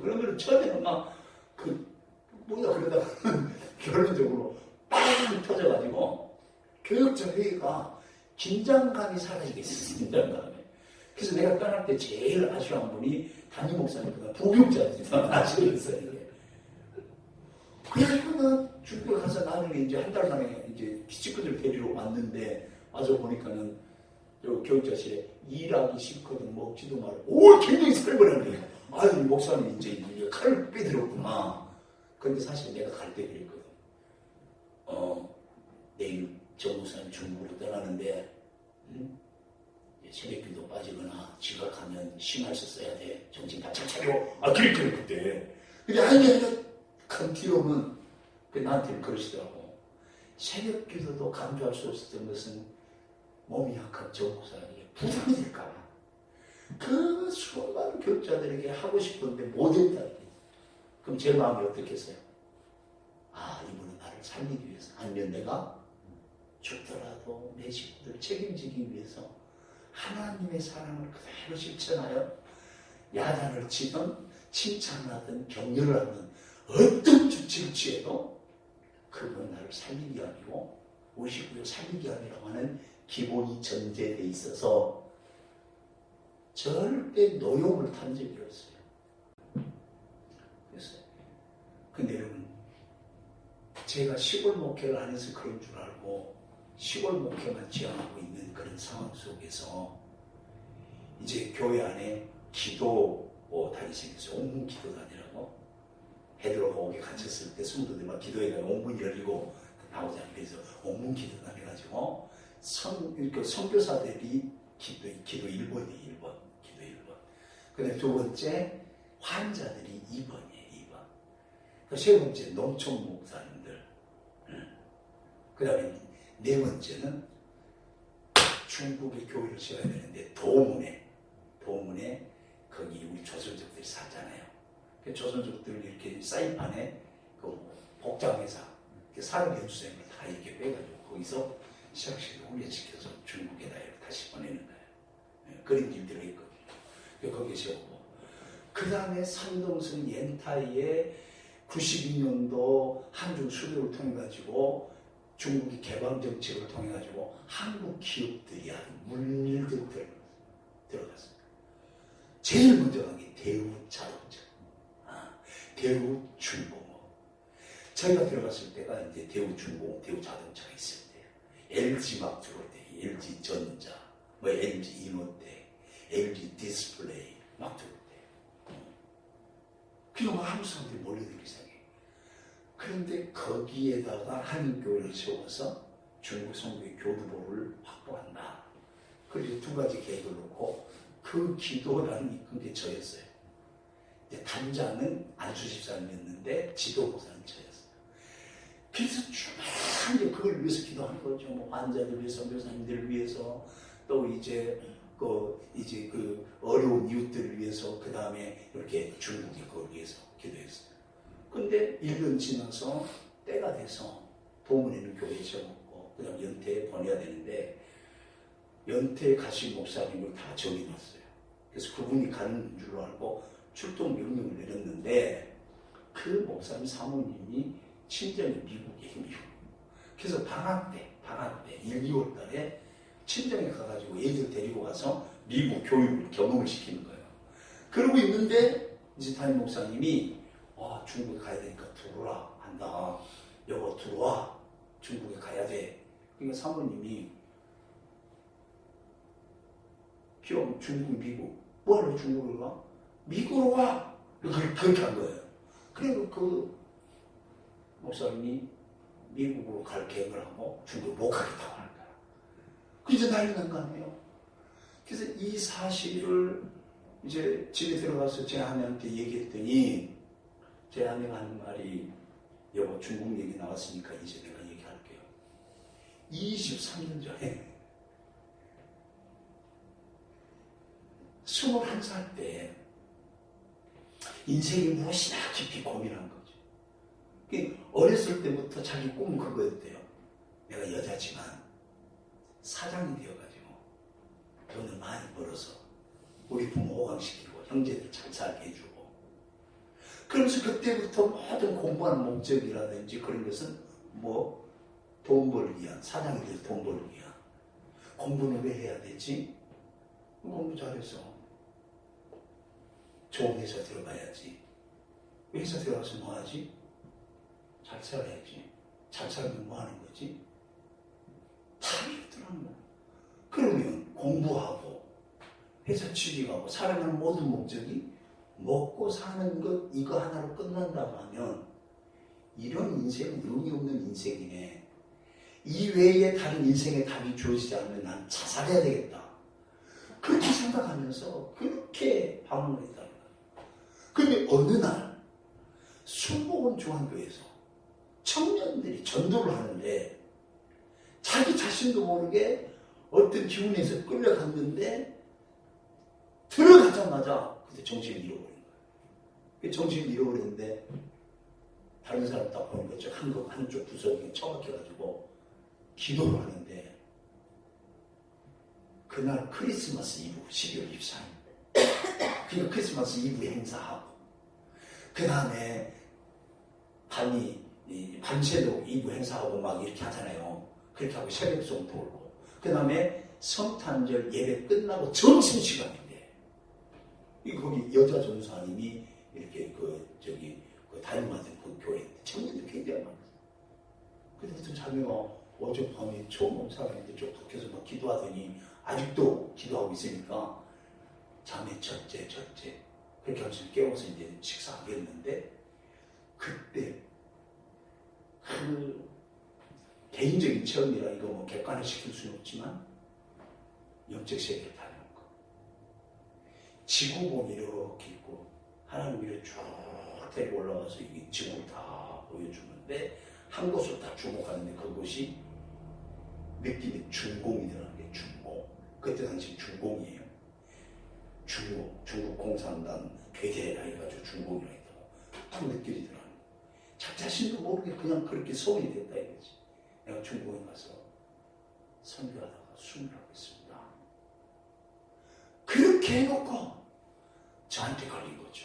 그러면 처음에는 막 뭐야 그러다가 결론적으로 빵 터져가지고 교역자 회의가 긴장감이 사라지겠어요. 긴장감이. 그래서 내가 떠날 때 제일 아쉬운 분이 담임 목사님보다 부교육자였어요. 아쉬웠어요. 이게. 그래가지고 나 중국에 가서 나중에 이제 한 달 만에 이제 식구들 데리러 왔는데 와서 보니까는 교육자실에 일하기 싫거든 먹지도 말고 오 굉장히 살벌한 거예요. 아유 목사님 이제 칼을 빼들었구나. 근데 사실 내가 갈 때 그랬거든. 내일 정 목사님 중국으로 떠나는데 새벽기도 빠지거나 지각하면 심할서 써야 돼. 정신 바짝 차려. 그랬거든 그때. 근데 아니 큰 뒤로는 나한테는 그러시더라고. 새벽기도도 강조할 수 없었던 것은 몸이 약한 정 목사에게 부담이 될까봐. 그 수많은 교육자들에게 하고 싶은데 못했다. 그럼 제 마음이 어떻겠어요? 이분은 나를 살리기 위해서 아니면 내가 죽더라도 내 식구들 책임지기 위해서 하나님의 사랑을 그대로 실천하여 야단을 치든 칭찬을 하든 격려를 하든 어떤 조치를 취해도 그건 나를 살리기 아니고 오시고요 살리기 아니라고 하는 기본이 전제되어 있어서 절대 노용을 탄 적이 없어요. 그랬어요. 근데 여러분 제가 시골 목회를 안 해서 그런 줄 알고 시골 목회만 지향하고 있는 그런 상황 속에서 이제 교회 안에 기도단이 생겼어요. 옹문 기도단이라고. 베드로가 옥에 갇혔을 때 성도들이 막 기도회가 옹문이 열리고 나오잖아요. 그래서 옹문 기도단 해가지고 선교사들이 기도 1번이에요. 1번. 기도 1번. 근데 두 번째 환자들이 2번이에요. 2번. 세 번째 농촌 목사님들. 그 다음에 네 번째는 중국의 교회를 지어야 되는데 도문에 거기 우리 조선족들이 살잖아요. 그 조선족들 이렇게 사이판에 그 복장회사 산업연수생을 다 이렇게 빼가지고 거기서 시작시켜 훈련시켜서 중국에다 다시 보내는 거예요. 그런 일들이 있거든요. 거기에 세우고 그 다음에 산동성 옌타이에 92년도 한중 수교를 통해 가지고 중국이 개방 정책을 통해 가지고 한국 기업들이 아주 물들들 들어갔어요. 제일 먼저 간 게 대우자동차, 대우중공업. 저희가 들어갔을 때가 이제 대우중공업, 대우자동차가 있을 때예요. LG 막 들어올 때, LG 전자, 뭐 LG 이노텍, LG 디스플레이 막 들어올 때. 그냥 한국 사람들이 몰려들기 시작해요. 그런데 거기에다가 한인교회를 세워서 중국 성교의 교두보를 확보한다. 그리고 두 가지 계획을 놓고 그 기도라는 이끈 게 저였어요. 단장은 안수 집사님이었는데 지도보사는 저였어요. 그래서 주말에 그걸 위해서 기도하는 거죠. 뭐 환자들 위해서, 묘사님들을 위해서, 또 이제 그 어려운 이웃들을 위해서, 그 다음에 이렇게 중국의 그걸 위해서 기도했어요. 근데 1년 지나서 때가 돼서 도문에는 교회에 세워놓고 그 다음 연태에 보내야 되는데 연태에 가신 목사님을 다 정해놨어요. 그래서 그분이 가는 줄로 알고 출동 명령을 내렸는데 그 목사님 사모님이 친정이 미국이에요. 미국. 그래서 방학 때 1, 2월 달에 친정에 가가지고 애들 데리고 가서 미국 교육을 경험을 시키는 거예요. 그러고 있는데 이제 담임 목사님이 중국에 가야 되니까 들어오라 한다. 여보 들어와. 중국에 가야 돼. 그러니까 사모님이 귀여운 중국, 미국. 뭐하러 중국을 가? 미국으로 와. 그렇게 한 거예요. 그리고 그 목사님이 미국으로 갈 계획을 하고 중국을 못 가겠다고 하는 거야. 그래서 난리 난 거 아니에요. 그래서 이 사실을 이제 집에 들어가서 제 아내한테 얘기했더니 제 아내가 하는 말이 여보 중국 얘기 나왔으니까 이제 내가 얘기할게요. 23년 전에 21살 때 인생이 무엇이나 깊이 고민한 거죠. 어렸을 때부터 자기 꿈은 그거였대요. 내가 여자지만 사장이 되어가지고 돈을 많이 벌어서 우리 부모 호강시키고 형제들 잘 살게 해주고 그러면서 그때부터 모든 공부하는 목적이라든지 그런 것은 뭐 돈 벌기 위한, 사장이 돼서 돈 벌기 위한. 공부는 왜 해야 되지? 공부 잘해서 좋은 회사 들어가야지. 회사 들어가서 뭐 하지? 잘 살아야지. 잘 살면 뭐 하는 거지? 다 이렇더라는 거야. 그러면 공부하고 회사 취직하고 살아가는 모든 목적이 먹고 사는 것 이거 하나로 끝난다고 하면 이런 인생은 의미 없는 인생이네. 이 외에 다른 인생의 답이 주어지지 않으면 난 자살해야 되겠다. 그렇게 생각하면서 그렇게 방문을 했다는 거예요. 그런데 어느 날 순복음 중앙교회에서 청년들이 전도를 하는데 자기 자신도 모르게 어떤 기운에서 끌려갔는데 들어가자마자 그때 정신을 잃어버린 거예요. 정신을 잃어버렸는데 다른 사람 딱 보니까 한쪽 구석에 처박혀가지고 기도를 하는데 그날 크리스마스 이브 12월 24일 그러니까 크리스마스 이브 행사하고 그 다음에 밤새도록 이브 행사하고 막 이렇게 하잖아요. 그렇게 하고 새벽송 돌고 그 다음에 성탄절 예배 끝나고 점심시간인데 거기 여자 전사님이 이렇게 다니면서 그 교회 청년들 굉장히 많았어요. 그때부터 자기가 어젯밤에 처음 온 사람인데 저 밖에서 막 기도하더니 아직도 기도하고 있으니까 잠에 첫째 그렇게 하면서 깨워서 이제 식사하겠는데 그때 그 개인적인 체험이라 이거 뭐 객관을 시킬 수는 없지만 영적 세계를 다녀온 거. 지구본이 이렇게 있고 하나님 위로 쭉 데리고 올라가서 이 지구를 다 보여주는데 한 곳을 딱 주목하는데 그곳이 느낌이 준공이라는 게 준공. 그때 당시 준공이에요. 중국 공산당 괴대라 해가지고 준공이라 했다고 딱 느껴지더라고요. 자신도 모르게 그냥 그렇게 소원이 됐다 이거지. 내가 중국에 가서 선교하다가 숨을 하겠습니다. 그렇게 해놓고 저한테 걸린 거죠.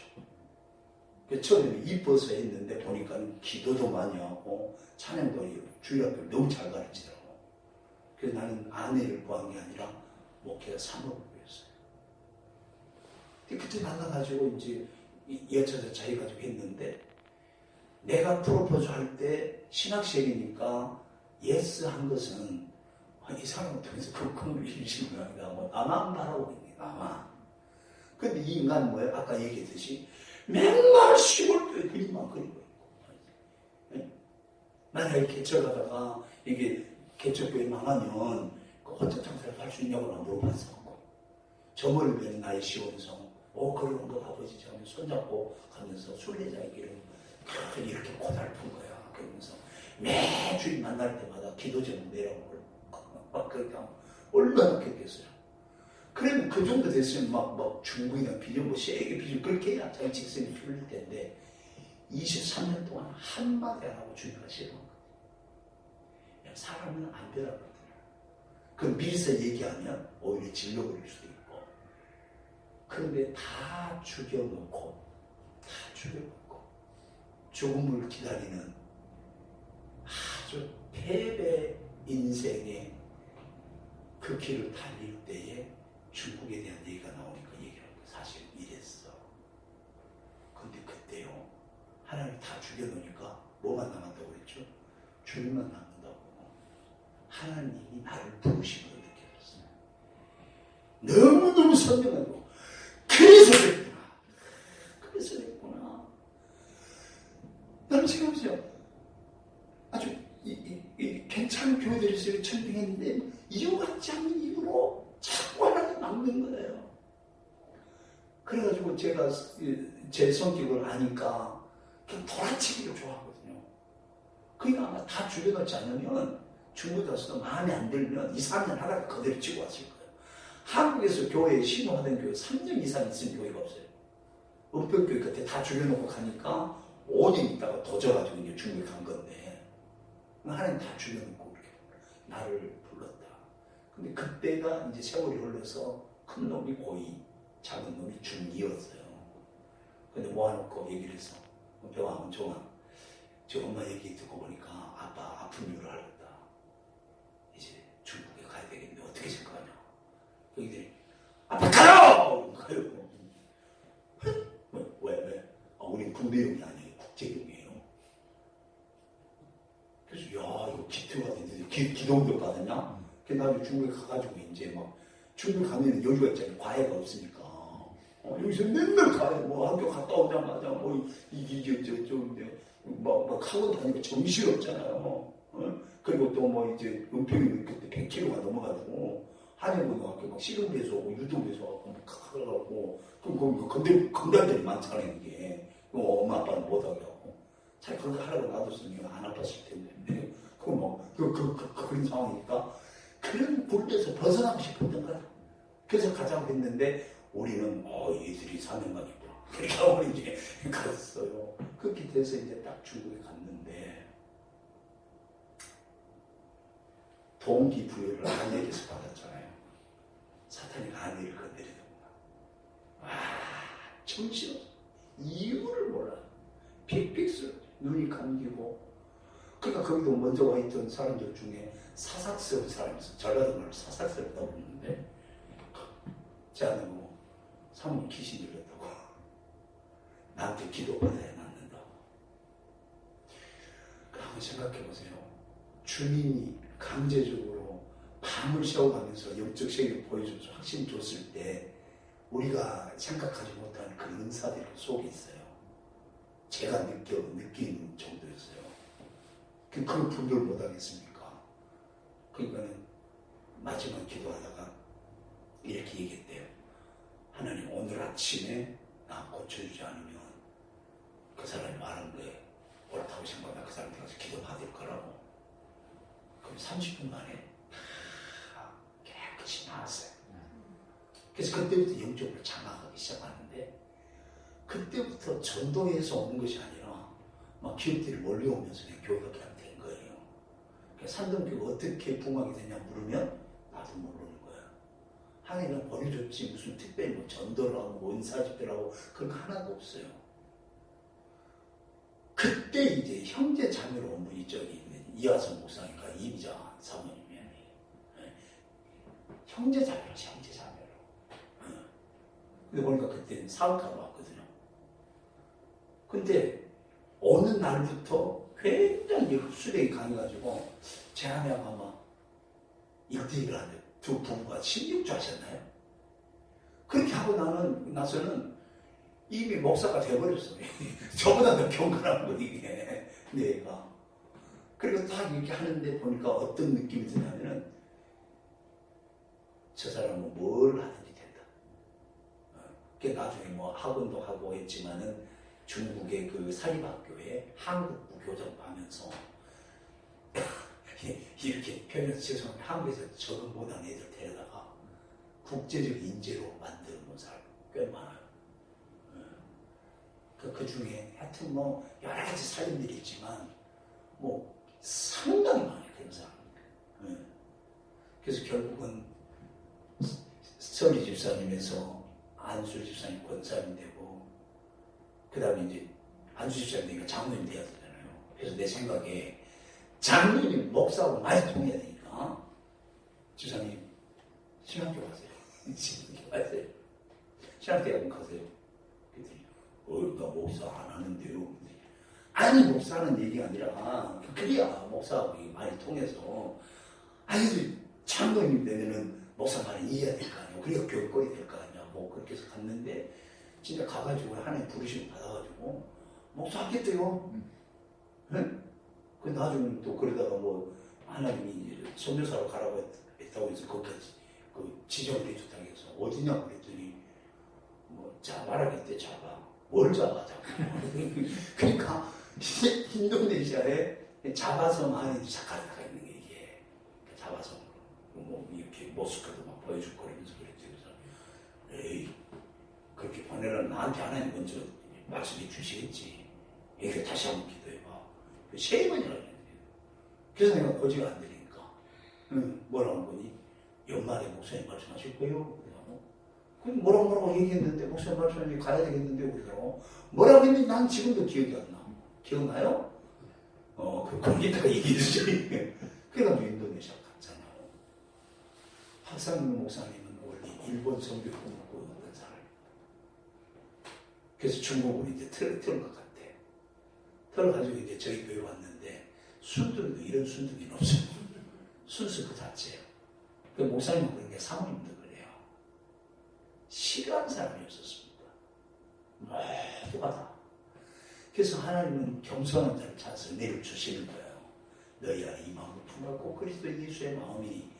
처음에는 이뻐서 했는데 보니까 기도도 많이 하고 찬양도 주일학교를 너무 잘 가르치더라고. 그래서 나는 아내를 구한 게 아니라 목회자 사모를 구했어요. 그때 만나가지고 이제 여차저차 해가지고 했는데 내가 프로포즈 할 때 신학생이니까 예스 한 것은 이 사람을 통해서 그 꿈을 이루신 거야. 뭐 나만 바라고 있네. 나만. 근데 이 인간은 뭐예요? 아까 얘기했듯이 맨날 시골교회 그림만 그리고 있고. 만약에 개척하다가 이게 개척교회 망하면 어떤 장사를 할 수 있냐고 물어봤어. 저 멀리 나의 시원성. 그런 거 아버지 저는 손잡고 가면서 순례자의 길을 이렇게 고달픈 거야. 그러면서 매주일 만날 때마다 기도 제목 내라고 막 그렇게 하면 얼마나 좋겠어요. 그러면 그 정도 됐으면 막 중국이나 비전 뭐 세게 비전 그렇게 해야 자기 직성이 풀릴 텐데 23년 동안 한마디 안 하고 주님과 싫어한 거예요. 사람은 안 변하거든요. 그 미리서 얘기하면 오히려 질러버릴 수도 있고. 그런데 다 죽여놓고 죽음을 기다리는 아주 패배 인생의 그 길을 달릴 때에 중국에 대한 얘기가 나오니까 얘기를 하고 사실 이랬어. 근데 그때요 하나님 다 죽여놓으니까 뭐만 남았다고 그랬죠? 주님만 남는다고. 하나님이 나를 부르신 걸 느껴졌어요. 너무너무 선명하고 그래서 그랬구나. 나는 생각해보세요. 아주 괜찮은 교회들이 있어요. 천빙했는데 이유 같지 않는 이유로 자꾸 하나님 막는 거예요. 그래가지고 제가 제 성격을 아니까 그냥 돌아치기를 좋아하거든요. 그러니까 아마 다 죽여놓지 않으면 중국 가서도 마음에 안 들면 2, 3년 하다가 그대로 치고 왔을 거예요. 한국에서 교회에 신호하던 교회 3년 이상 있은 교회가 없어요. 은평교회 그때 다 죽여놓고 가니까 5년 있다가 도져가지고 이제 중국에 간 건데 하나님 다 죽여놓고 그렇게 나를 불렀다. 근데 그때가 이제 세월이 흘러서 큰 놈이 고2, 작은 놈이 중2였어요. 근데 모아놓고 얘기를 했어. 병아, 정아, 저 엄마 얘기 듣고 보니까 아빠 아픈 이유를 알았다. 이제 중국에 가야 되겠는데 어떻게 생각하냐? 여기들이 아빠 가요! 가요! 왜? 우린 군대용이 아니에요. 국제용이에요. 그래서 이거 기특가 됐는데 기도운동 받았냐? 그래서 나중에 중국에 가가지고 이제 막 중국 가면 여유가 있잖아요. 과외가 없으니까. 여기서 맨날 가요. 학교 갔다 오자마자 막 학원 다니고 정신 없잖아요. 그리고 또 이제 은평이 그때 100km가 넘어가지고 한양고등학교 막 씨름배서 오고 유도배서 하고 막 가가지고 그럼 거기 건달들이 많잖아요. 이게 엄마 아빠는 못하게 하고 잘 그런 거 하라고 놔뒀으면 안 아팠을 텐데 그런 상황이니까 그런 굴레에서 벗어나고 싶었던 거야. 그래서 가자고 했는데 우리는 얘들이 사명감 있구나. 그렇게 하고 이제 갔어요. 그렇게 돼서 이제 딱 중국에 갔는데 동기부여를 아내에게서 받았잖아요. 사탄이 아내를 건드리는구나. 정신없어. 이유를 몰라. 픽픽스 눈이 감기고. 그러니까 거기도 먼저 와 있던 사람들 중에 사삭스러운 사람이 있어. 전라도 말로 사삭스럽다고 그러는데 제 아내 보고 사모님 귀신 들렸다고. 나한테 기도받아야 낫는다고. 한번 생각해보세요. 주님이 강제적으로 밤을 새워가면서 영적 세계를 보여줘서 확신 줬을 때 우리가 생각하지 못한 그 은사들이 속에 있어요. 제가 느낀 정도였어요. 그걸 분별 못하겠습니까? 그러니까는 마지막 기도하다가 이렇게 얘기했대요. 하나님 오늘 아침에 나 고쳐주지 않으면 그 사람이 말한 거에 옳다고 생각하면 그 사람한테 가서 기도 받을 거라고. 그럼 30분 만에 그래서 그때부터 영적으로 장악하기 시작하는데, 그때부터 전도에서 오는 것이 아니라 막 기업들이 몰려오면서 그냥 교회가 그냥 된 거예요. 산동교가 어떻게 붕하게 되냐 물으면 나도 모르는 거야. 하나님은 보내줬지 무슨 특별히 뭐 전도를 하고 뭐 은사집회라고 그런 거 하나도 없어요. 그때 이제 형제 자매로 온 분이 저기 있는 이하선 목사님과 이미자 사모님이 형제 자매로 형제 자매로. 근데 보니까 그때는 사업가로 왔거든요. 근데 어느 날부터 굉장히 흡수력이 강해가지고 제 아내가 아마 1대1을 하는데 두 부부가 16주 하셨나요? 그렇게 하고 나서는 이미 목사가 돼버렸어요. 저보다 더 경건한 거 이게 내가. 그리고 딱 이렇게 하는데 보니까 어떤 느낌이 드냐면은 저 사람은 뭘 하든지 된다. 그 나중에 뭐 학원도 하고 했지만은 중국의 그 사립학교에 한국부 교장도 하면서 이렇게 표현해서 죄송합니다. 한국에서 적응 못한 애들 데려다가 국제적 인재로 만드는 사람 꽤 많아요. 그 중에 하여튼 뭐 여러 가지 사람들이 있지만 뭐 상당히 많아요. 그런 사람. 그래서 결국은 설리 집사님에서 안수 집사님 권사님 되고 그 다음에 이제 안수 집사님 되니까 장로님 돼야 되잖아요. 그래서 내 생각에 장로님 목사하고 많이 통해야 되니까 집사님 신학교 가세요. 신학교 가세요. 신학대학원 가세요. 그랬더니 나 목사 안 하는데요. 아니 목사는 얘기가 아니라 그래야 목사하고 많이 통해서 아니 장로님 되면은 목사 말을 이해해야 될 거 아니에요. 그래야 교육거리 될 거 아니야. 뭐 그렇게 해서 갔는데 진짜 가가지고 하나님 부르심을 받아가지고 목사 하겠대요. 응? 그 나중에 또 그러다가 뭐 하나님이 이제 선교사로 가라고 했다고 해서 거기까지 그 지정을 해줬다고 해서 어디냐고 그랬더니 뭐 자바라겠대. 자바 뭘 잡아 그러니까 인도네시아에 자바섬 안에 자카르타가 있는 게 이게 자바섬 뭐 이렇게 모스크도 막 보여줄 거라면서 그랬지. 그래서 에이 그렇게 보내라. 나한테 하나님 먼저 말씀해 주시겠지. 이렇게 다시 한번 기도해봐. 3번이나 했는데 그래서 내가 거지가 안 되니까 뭐라고 보니 연말에 목사님 말씀하실 거예요. 그럼 뭐라고 얘기했는데 목사님 말씀하니 가야 되겠는데 우리가 뭐라고 했는지 난 지금도 기억이 안 나. 기억나요? 거기다가 얘기해주죠. 그래가지고 인도네시아 갔잖아요. 박상민 목사님은 원래 일본 선교 꿈꾸는 사람이에요. 그래서 중국으로 이제 틀을 것 같아. 틀을 가지고 이제 저희 교회 왔는데 순둥이도 이런 순둥이는 없어요. 순수 그 자체예요. 그 목사님은 그런 게 사모님도 그래요. 싫어하는 사람이었었습니다. 모두가. 그래서 하나님은 겸손한 자를 찾아서 내려주시는 거예요. 너희 안에 이 마음을 품었고 그리스도 예수의 마음이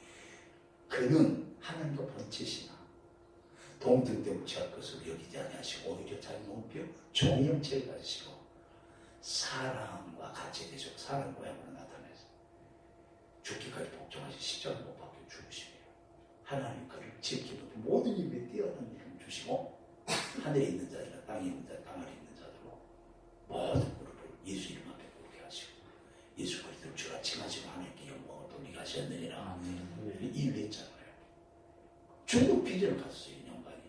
그는 하나님과 번치시나 동등되고 취할 것을 여기지 아니하시고 오히려 자기 몸표 종의 형체를 가지시고 사람과 같이 되시고 사람 모양으로 나타내서 죽기까지 복종하신 십자가 못 박혀 죽으시며 하나님 그를 지키고 모든 일에 뛰어난 이름 주시고 하늘에 있는 자들과 땅에 있는 자, 땅 아래 있는 자들로 모든 무릎을 예수 이름 앞에 꿇게 하시고 예수 그리스도를 주라 칭하시고 하나님께 영광을 돌리게 하셨느니라. 이 일을 했잖아요. 중국 비전을 갔어요. 인연관이.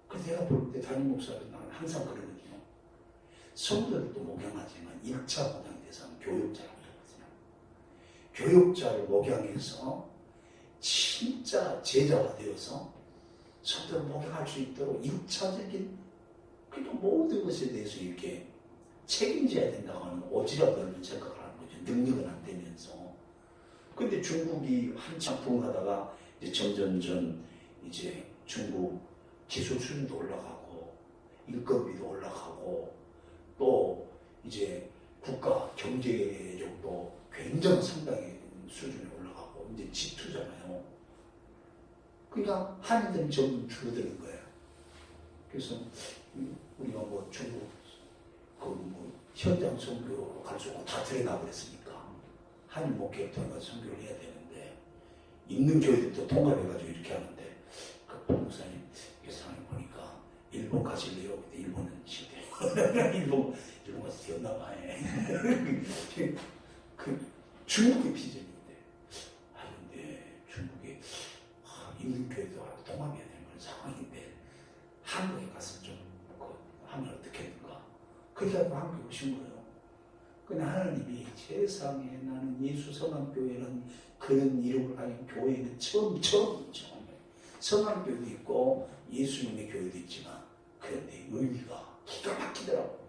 그래서 내가 볼 때 담임 목사는 나는 항상 그러거든요. 성도들도 목양하지만 1차 목양 대상은 교육자라고 하거든요. 교육자를 목양해서 진짜 제자가 되어서 성도를 목양할 수 있도록 1차적인 그러니까 모든 것에 대해서 이렇게 책임져야 된다고 하는 오지랖 넓은 생각을 하는 거죠. 능력은 안 되면서. 근데 중국이 한참 부흥하다가 이제 점점점 이제 중국 기술 수준도 올라가고 인건비도 올라가고 또 이제 국가 경제력도 굉장히 상당히 수준에 올라가고 이제 G2잖아요. 그러니까 한인들이 점점 줄어드는 거예요. 그래서 우리가 뭐 중국 뭐 현장 선교로 갈 수 없고 다 들여다버렸으니까 한인 목회를 통해서 선교를 해야 되는데 있는 교회들도 통합해가지고 이렇게 하는데 그 목사님 일본 가실래요? 근데 일본은 싫대요. 일본 가서 되었나 봐요. 그 중국의 비전인데, 근데 중국에 있는 교회도 하고 통합해야 되는 그런 상황인데 한국에 가서 좀 하면 어떻겠는가? 그래서 한국에 오신 거예요. 근데 하나님이 세상에 나는 예수 성암교회는 그런 이름을 가진 교회는 처음이죠. 성암교회도 있고 예수님의 교회도 있지만 그런데 의미가 기가 막히더라고.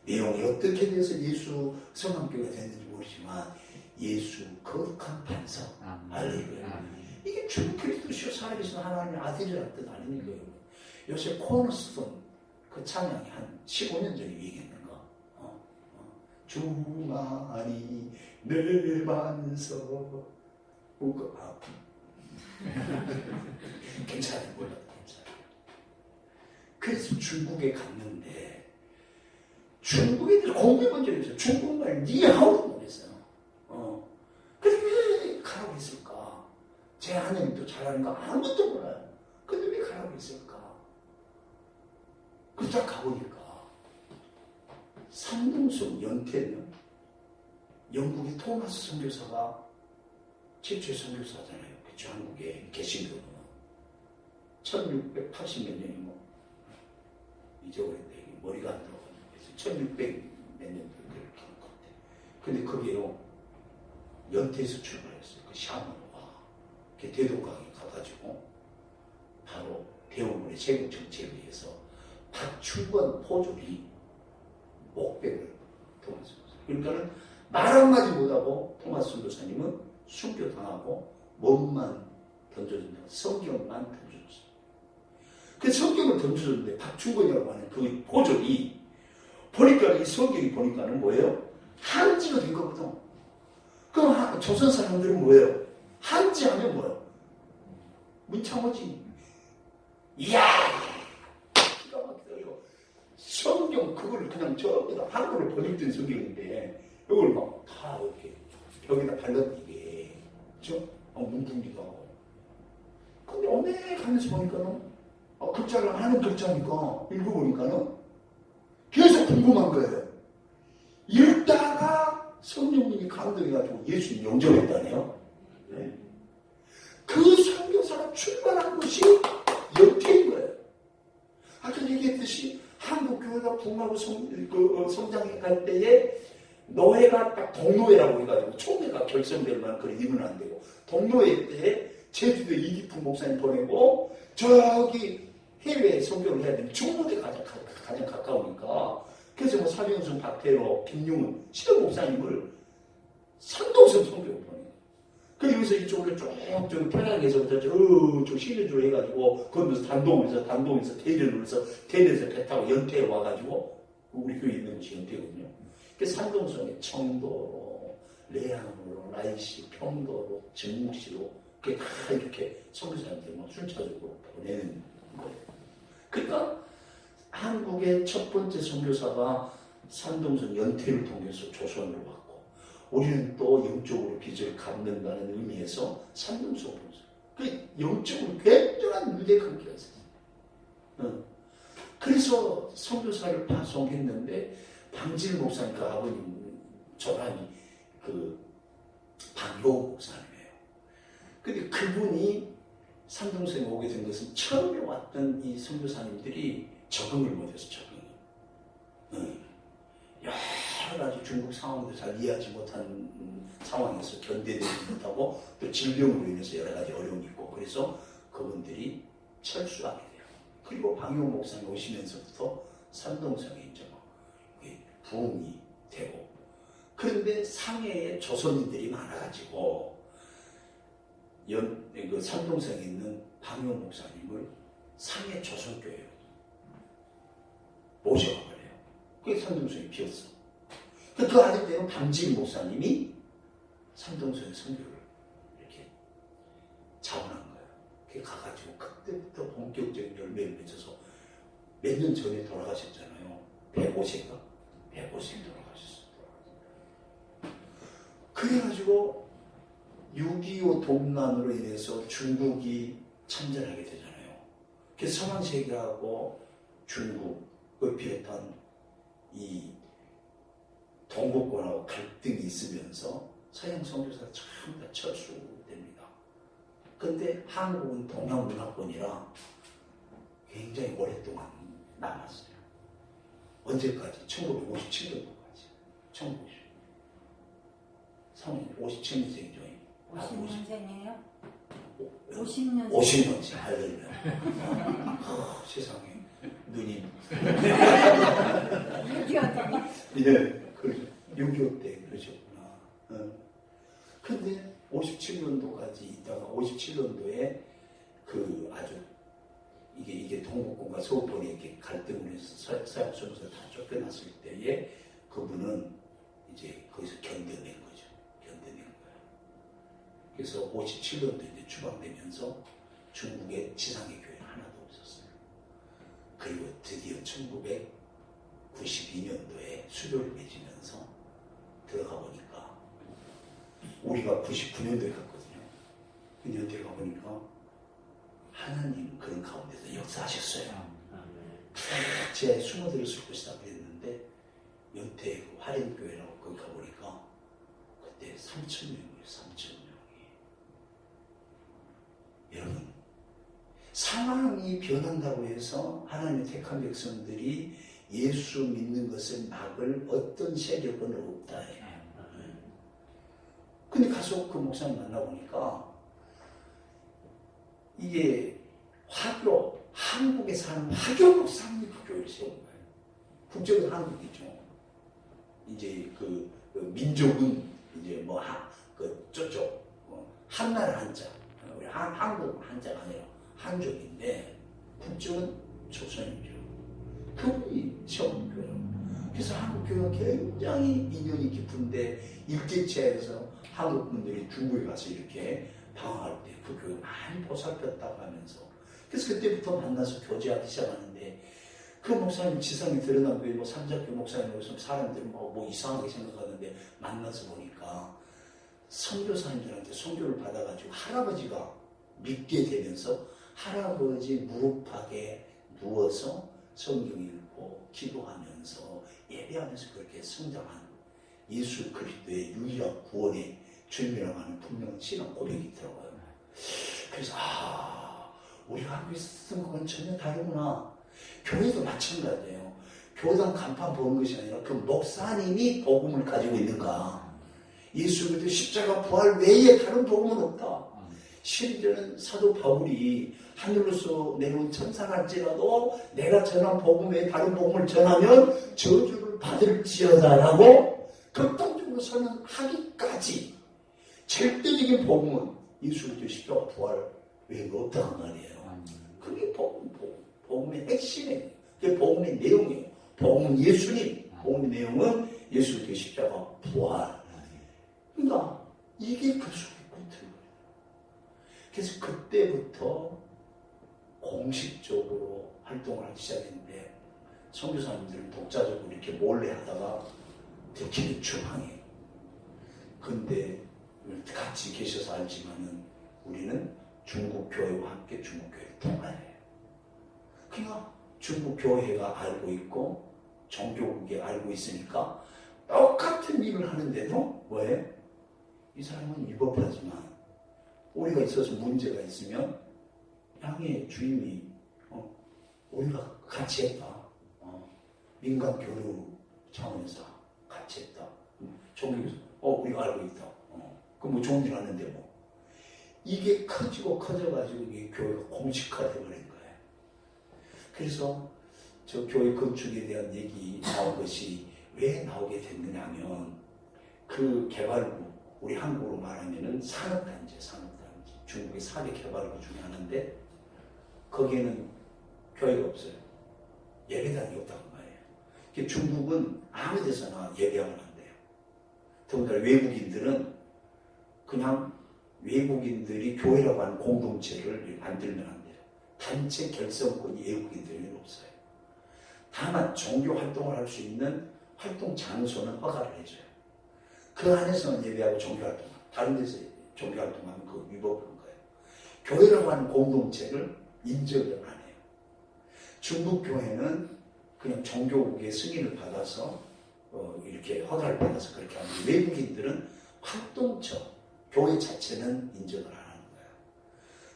내용이 어떻게 돼서 예수 성암교회가 됐는지 모르지만 예수 거룩한 반석. 할렐루야. 이게 주 그리스도시요 살아계신 하나님의 아들이라는 뜻 아닙니까? 요새 코너스톤 그 찬양이 한 15년 전에 얘기했는가? 주만이 내 반석. 괜찮아요. 몰라도 괜찮아요. 그래서 중국에 갔는데 중국 애들 공부해본 적이 있어요. 중국말 니하오도 못했어요. 그래서 왜 가라고 했을까? 제 하나님도 잘하는 거 아무것도 몰라요. 근데 왜 가라고 했을까? 그래서 딱 가보니까 산둥성 연태는 영국의 토마스 선교사가 최초의 선교사잖아요. 그쵸? 한국에 개신교는 1680 몇 년이 잊어버렸는데 머리가 안 들어가지고 1600 몇 년도 그렇게 한 것 같아요. 근데 그게요 연태에서 출발했어요. 그 샤먼과 대동강에 가가지고 바로 대원군의 세국 정책에 의해서 박충권 포졸이 목백을 토마스 그러니까는 말 한마디 못하고 토마스 선교사님은 순교당하고 몸만 던져준다. 성경만 던져줬어요. 그 성경을 던져줬는데 박충권이라고 하는 그 포졸이 보니까 이 성경이 보니까는 뭐예요? 한지가 된 거거든. 그럼 조선 사람들은 뭐예요? 한지 하면 뭐예요? 문창호지. 이야! 기가 막히다 이거. 성경 그걸 그냥 저기다 한글로 번역된 성경인데 이걸 막 다 이렇게 벽에다 발라띄게 그죠? 문풍기도 하고. 근데 어메 가면서 보니까는 글자를 하는 글자니까 읽어보니까는 계속 궁금한 거예요. 읽다가 성령님이 감동해가지고 예수님 영접했다네요. 네. 그 선교사가 출발한 것이 연태인 거예요. 아까 얘기했듯이 한국 교회가 붕하고 성장해 갈 때에 노예가 딱 동노예라고 해가지고 총회가 결성될 만한 그런 일은 안 되고 동노예 때에 제주도 이기풍 목사님 보내고 저기 해외에 선교를 해야 되는 중국에 가장 가까우니까 그래서 뭐 사병순, 박태로, 김용훈, 시도 목사님을 산동선 선교를 보내요. 그 여기서 이쪽으로 쭉 평양에서부터 쭉 시리즈로 해가지고 건너서 단동에서 대련을 해서 대련에서 배 타고 연태에 와가지고 우리 교회 있는 곳이 연태거든요. 그 산동성에 청도로, 레양으로, 라이시, 평도로, 정묵시로 그게 다 이렇게 선교사님들 순차적으로 보내는 거예요. 그러니까 한국의 첫 번째 선교사가 산동성 연태를 통해서 조선으로 왔고 우리는 또 영적으로 빚을 갚는다는 의미에서 산동성 선교사. 그 영적으로 굉장한 유대 관계가 있어요. 그래서 선교사를 파송했는데 방질 목사님 그 아버님 조람이 그 방효 목사님이에요. 근데 그분이 산동성에 오게 된 것은 처음에 왔던 이 선교사님들이 적응을 못해서 여러 가지 중국 상황도 잘 이해하지 못한 상황에서 견뎌내지 못하고 또 질병으로 인해서 여러 가지 어려움이 있고 그래서 그분들이 철수하게 돼요. 그리고 방효 목사님 오시면서부터 산동성에 이제 부흥이 되고 그런데 상해에 조선인들이 많아가지고 그 산동성에 있는 방효 목사님을 상해 조선교회로 모셔가 버려요. 그게 산동성이 비었어. 그 아들 때는 방진 목사님이 산동성의 선교를 이렇게 자원한 거예요. 그게 가가지고 그때부터 본격적인 열매를 맺어서 몇 년 전에 돌아가셨잖아요. 105세가 105세 돌아가셨어요. 그래가지고 6.25 동란으로 인해서 중국이 참전하게 되잖아요. 그래서 서방세계하고 중국을 비롯한 이 동국권하고 갈등이 있으면서 서양 선교사가 전부 다 철수됩니다. 그런데 한국은 동양 문화권이라 굉장히 오랫동안 남았어요. 언제까지? 1957년도까지. 1957년생이죠. 50년생이에요? 50년생. 50년생 하려면. 세상에. 누님. 예, 그렇죠. 6.25 때 그러셨구나. 근데 57년도까지 있다가 57년도에 그 아주 이게 동국권과 서구권이 이렇게 갈등을 해서 서양 선교사 다 쫓겨났을 때에 그분은 이제 거기서 견뎌낸 거죠. 견뎌낸 거예요. 그래서 57년도 이제 추방되면서 중국의 지상의 교회는 하나도 없었어요. 그리고 드디어 1992년도에 수교를 맺으면서 들어가 보니까 우리가 99년도에 갔거든요. 9년 뒤에 가보니까 하나님 그런 가운데서 역사하셨어요. 제 숨어들었을 것이다 그랬는데 연태 그 화련교회라고 거기 가보니까 그때 3,000명이에요. 3,000명이. 여러분, 상황이 변한다고 해서 하나님의 택한 백성들이 예수 믿는 것을 막을 어떤 세력은 없다. 근데 가서 그 목사님 만나보니까 이게 화교, 한국에 사는 화교 목사님이 그 교회를 세운 거예요. 국적은 한국이죠. 이제 그 민족은 이제 저쪽 한나라 한자, 우리 한국 한자가 아니라 한족인데 국적은 조선이죠. 그분이 세운 교회예요. 그래서 한국 교회가 굉장히 인연이 깊은데 일제치하에서 한국 분들이 중국에 가서 이렇게 방황할 때 그 교회 많이 보살폈다고 하면서 그래서 그때부터 만나서 교제하기 시작하는데 그 목사님 지상에 드러난 교회 삼작교 목사님으로서 사람들은 뭐 이상하게 생각하는데 만나서 보니까 선교사님들한테 선교를 받아가지고 할아버지가 믿게 되면서 할아버지 무릎팍에 누워서 성경 읽고 기도하면서 예배하면서 그렇게 성장한 예수 그리스도의 유일한 구원의 주님이라고 하는 분명한 신앙 고백이 있더라고요. 그래서 우리가 하고 있었던 건 전혀 다르구나. 교회도 마찬가지예요. 교당 간판 보는 것이 아니라 그 목사님이 복음을 가지고 있는가. 예수 그리스도 십자가 부활 외에 다른 복음은 없다. 심지어는 사도 바울이 하늘로서 내려온 천사랄지라도 내가 전한 복음 외에 다른 복음을 전하면 저주를 받을지어다라고 극단적으로 선언하기까지 절대적인 복음은 예수 그리스도 십자가 부활 외에 없다는 말이에요. 그게 복음의 핵심이에요. 그게 복음의 내용이에요. 복음은 예수님, 복음의 내용은 예수 그리스도 십자가 부활. 그러니까 이게 그 속에 붙은 거예요. 그래서 그때부터 공식적으로 활동을 하기 시작했는데 선교사님들은 독자적으로 이렇게 몰래 하다가 들키는 중앙이에요. 근데 같이 계셔서 알지만은 우리는 중국 교회와 함께 중국 교회를 통과해요. 그러니까 중국 교회가 알고 있고 정교국이 알고 있으니까 똑같은 일을 하는데도 왜? 이 사람은 위법하지만 우리가 있어서 문제가 있으면 양의 주임이 우리가 같이 했다. 민간 교류 차원에서 같이 했다. 종교에서 우리가 알고 있다. 그럼 뭐 좋은 일 하는데 뭐. 이게 커져가지고 이게 교회가 공식화되어버린 거예요. 그래서 저 교회 건축에 대한 얘기 나온 것이 왜 나오게 됐느냐 하면 그 개발구, 우리 한국으로 말하면은 산업단지. 중국의 4대 개발구 중에 하나인데 거기에는 교회가 없어요. 예배당이 없다고 말이에요. 중국은 아무 데서나 예배하면 안 돼요. 더군다나 외국인들은 그냥 외국인들이 교회라고 하는 공동체를 만들면 안 돼요. 단체 결성권이 외국인들에게는 없어요. 다만 종교 활동을 할 수 있는 활동 장소는 허가를 해줘요. 그 안에서는 예배하고 종교 활동, 다른 데서 종교 활동하면 그 위법한 거예요. 교회라고 하는 공동체를 인정을 안 해요. 중국 교회는 그냥 종교국의 승인을 받아서 이렇게 허가를 받아서 그렇게 하는데 외국인들은 활동적 교회 자체는 인정을 안 하는 거예요.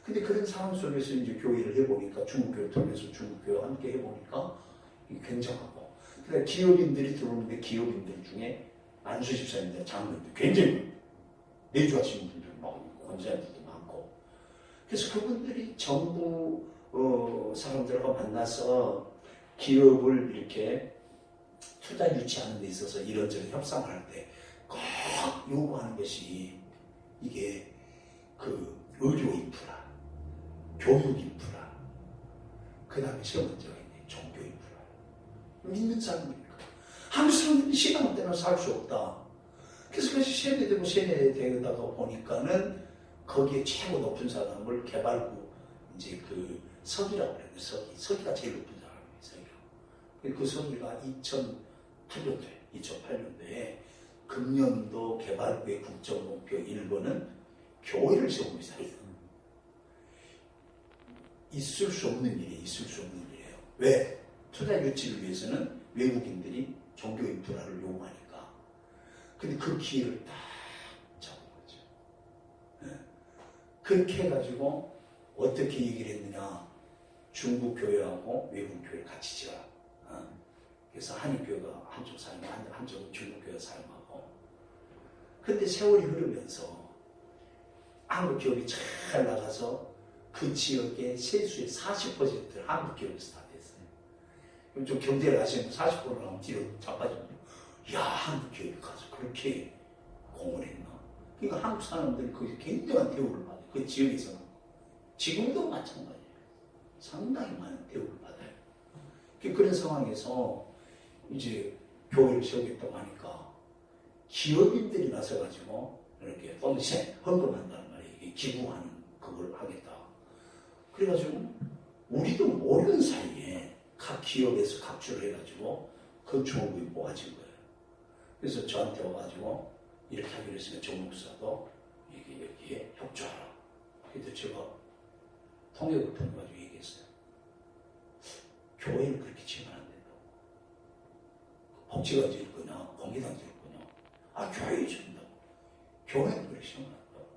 근데 그런 상황 속에서 이제 교회를 해보니까 중국교회를 통해서 중국교회와 함께 해보니까 굉장하고 그러니까 기업인들이 들어오는데 기업인들 중에 안수 집사님들, 장로들 굉장히 내주하시는 분들 많고 권사님들도 많고 그래서 그분들이 정부 사람들과 만나서 기업을 이렇게 투자 유치하는 데 있어서 이런저런 협상을 할 때 꼭 요구하는 것이 이게 그 의료 인프라, 교육 인프라, 그 다음에 세 번째가 있네, 종교 인프라. 믿는 사람이니까. 한국 사람들이 시간 없대는 살 수 없다. 그래서 세대되고 세대되다가 보니까는 거기에 최고 높은 사람을 개발부, 이제 그 서기라고 그래요. 서기가 제일 높은 사람이에요, 서기가. 그 서기가 2008년도에 금년도 개발부의 국정목표 1번은 교회를 세웁니다. 있을 수 없는 일이에요. 있을 수 없는 일이에요. 왜? 투자 유치를 위해서는 외국인들이 종교 인프라를 요구하니까. 근데 그 기회를 딱 잡은 거죠. 네. 그렇게 해가지고 어떻게 얘기를 했느냐. 중국 교회하고 외국 교회를 같이 지어라. 그래서 한인교회가 한쪽 사용하고 한쪽은 중국교회가 사용하고. 근데 세월이 흐르면서 한국 기업이 잘 나가서 그 지역의 세수의 40%를 한국 기업에서 다 됐어요. 그럼 좀 경제를 하시면 40%를 하면 뒤로 자빠집니다. 야, 한국 기업이 가서 그렇게 공을 했나? 그러니까 한국 사람들은 거기서 굉장한 대우를 받아요. 그 지역에서는. 지금도 마찬가지예요. 상당히 많은 대우를 받아요. 그런 상황에서 이제 교회를 세우겠다고 하니까 기업인들이 나서가지고 이렇게 헌금한다는 말이에요. 이게 기부하는 그걸 하겠다. 그래가지고 우리도 모르는 사이에 각 기업에서 각주를 해가지고 건축원금이 모아진 거예요. 그래서 저한테 와가지고 이렇게 하기로 했으면 정목사도 여기에 협조하라. 그래서 제가 통역을 통해가지고 얘기했어요. 교회를 그렇게 지으면 안 된다고. 복지관 지을 거냐, 공기당 지을 거냐. 아, 교회 지은다고. 교회는 그렇게 지으면 안 된다고.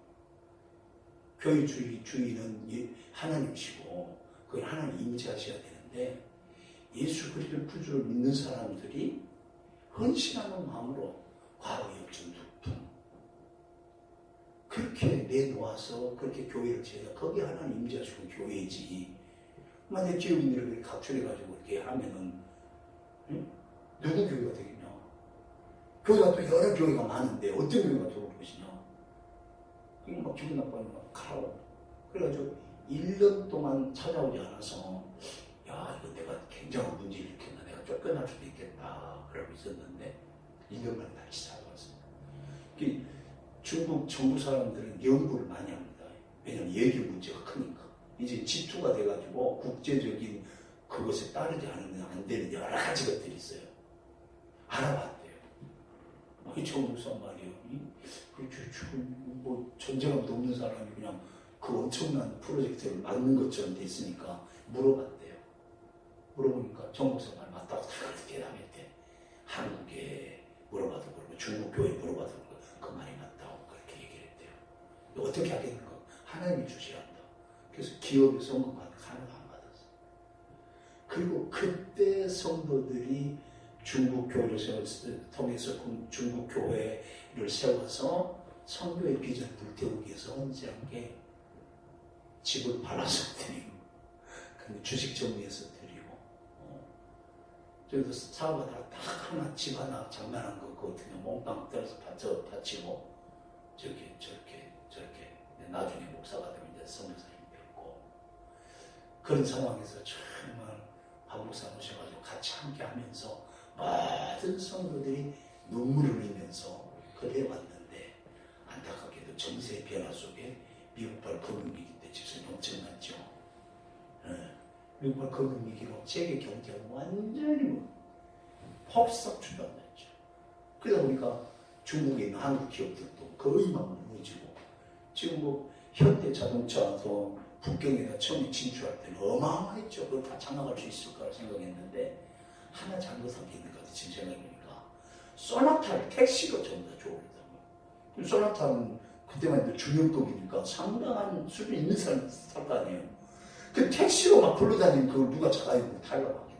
교회 주인은 하나님이시고, 그걸 하나님 임재하셔야 되는데, 예수 그리스도의 구주를 믿는 사람들이 헌신하는 마음으로 과거 역전 두품 그렇게 내놓아서 그렇게 교회를 지어야 거기 하나님 임재하시고 교회지. 만약 기업인들이 그렇게 각출해가지고 이렇게 하면은 누구 교회가 되겠냐? 교회가 또 여러 교회가 많은데 어떤 교회가 들어올 것이냐? 이거 막 기분 나빠하면 막 가라고. 그래가지고 1년 동안 찾아오지 않아서 야, 이거 내가 굉장한 문제를 일으켰나? 내가 쫓겨날 수도 있겠다. 그러고 있었는데 1년 만에 다시 찾아왔습니다. 중국 정부 사람들은 연구를 많이 합니다. 왜냐하면 예교 문제가 크니까. 이제 G2가 돼가지고 국제적인 그것에 따르지 않으면 안 되는 여러 가지 것들이 있어요. 알아봤대요. 이 정부사 말이에요. 뭐 전쟁함도 없는 사람이 그냥 그 엄청난 프로젝트를 막는 것처럼 됐으니까 물어봤대요. 물어보니까 정부사 말 맞다고 다 그렇게 대답했대. 한국에 물어봐도 그러고 중국 교회에 물어봐도 그러고 그 말이 맞다고 그렇게 얘기를 했대요. 어떻게 하겠는가? 하나님이 주시란다. 그래서 기업에서 헌금받아 하나도 안 받았어요. 그리고 그때 성도들이 중국 교회를 통해서 중국 교회를 세워서 선교의 비전을 불태우기 위해서 헌신한 게 집을 팔아서 드리고, 근데 주식 정리해서 드리고, 저희도 사업하다가 딱 하나 집 하나 장만한 거 그거 그냥 몽땅 떨어서 바치고 저렇게 나중에 목사가 되면 이제 성교사님 뵙고 그런 상황에서 정말 박목사 모셔가지고 같이 함께 하면서 모든 성도들이 눈물을 흘리면서 그래 왔는데 안타깝게도 정세의 변화 속에 미국발 금융위기 때 집사님 엄청났죠. 미국발 금융위기로 세계 경제가 완전히 폭삭 중단됐죠. 그러다 보니까 중국에 있는 한국 기업들도 거의 막 무너지고 지금 뭐 현대자동차도 북경에다 처음에 진출할 때는 어마어마했죠. 그걸 다 장악할 수 있을까 생각했는데 하나 잘못한 게 있는 것 같아요. 지금 생각해보니까 소나타를 택시로 전부 다 줘버리더라고요. 소나타는 그때만 해도 중형급이니까 상당한 수준 있는 사람 탈 거 아니에요. 그 택시로 막 불러다니는 그걸 누가 자가지고 타려고 하겠네요.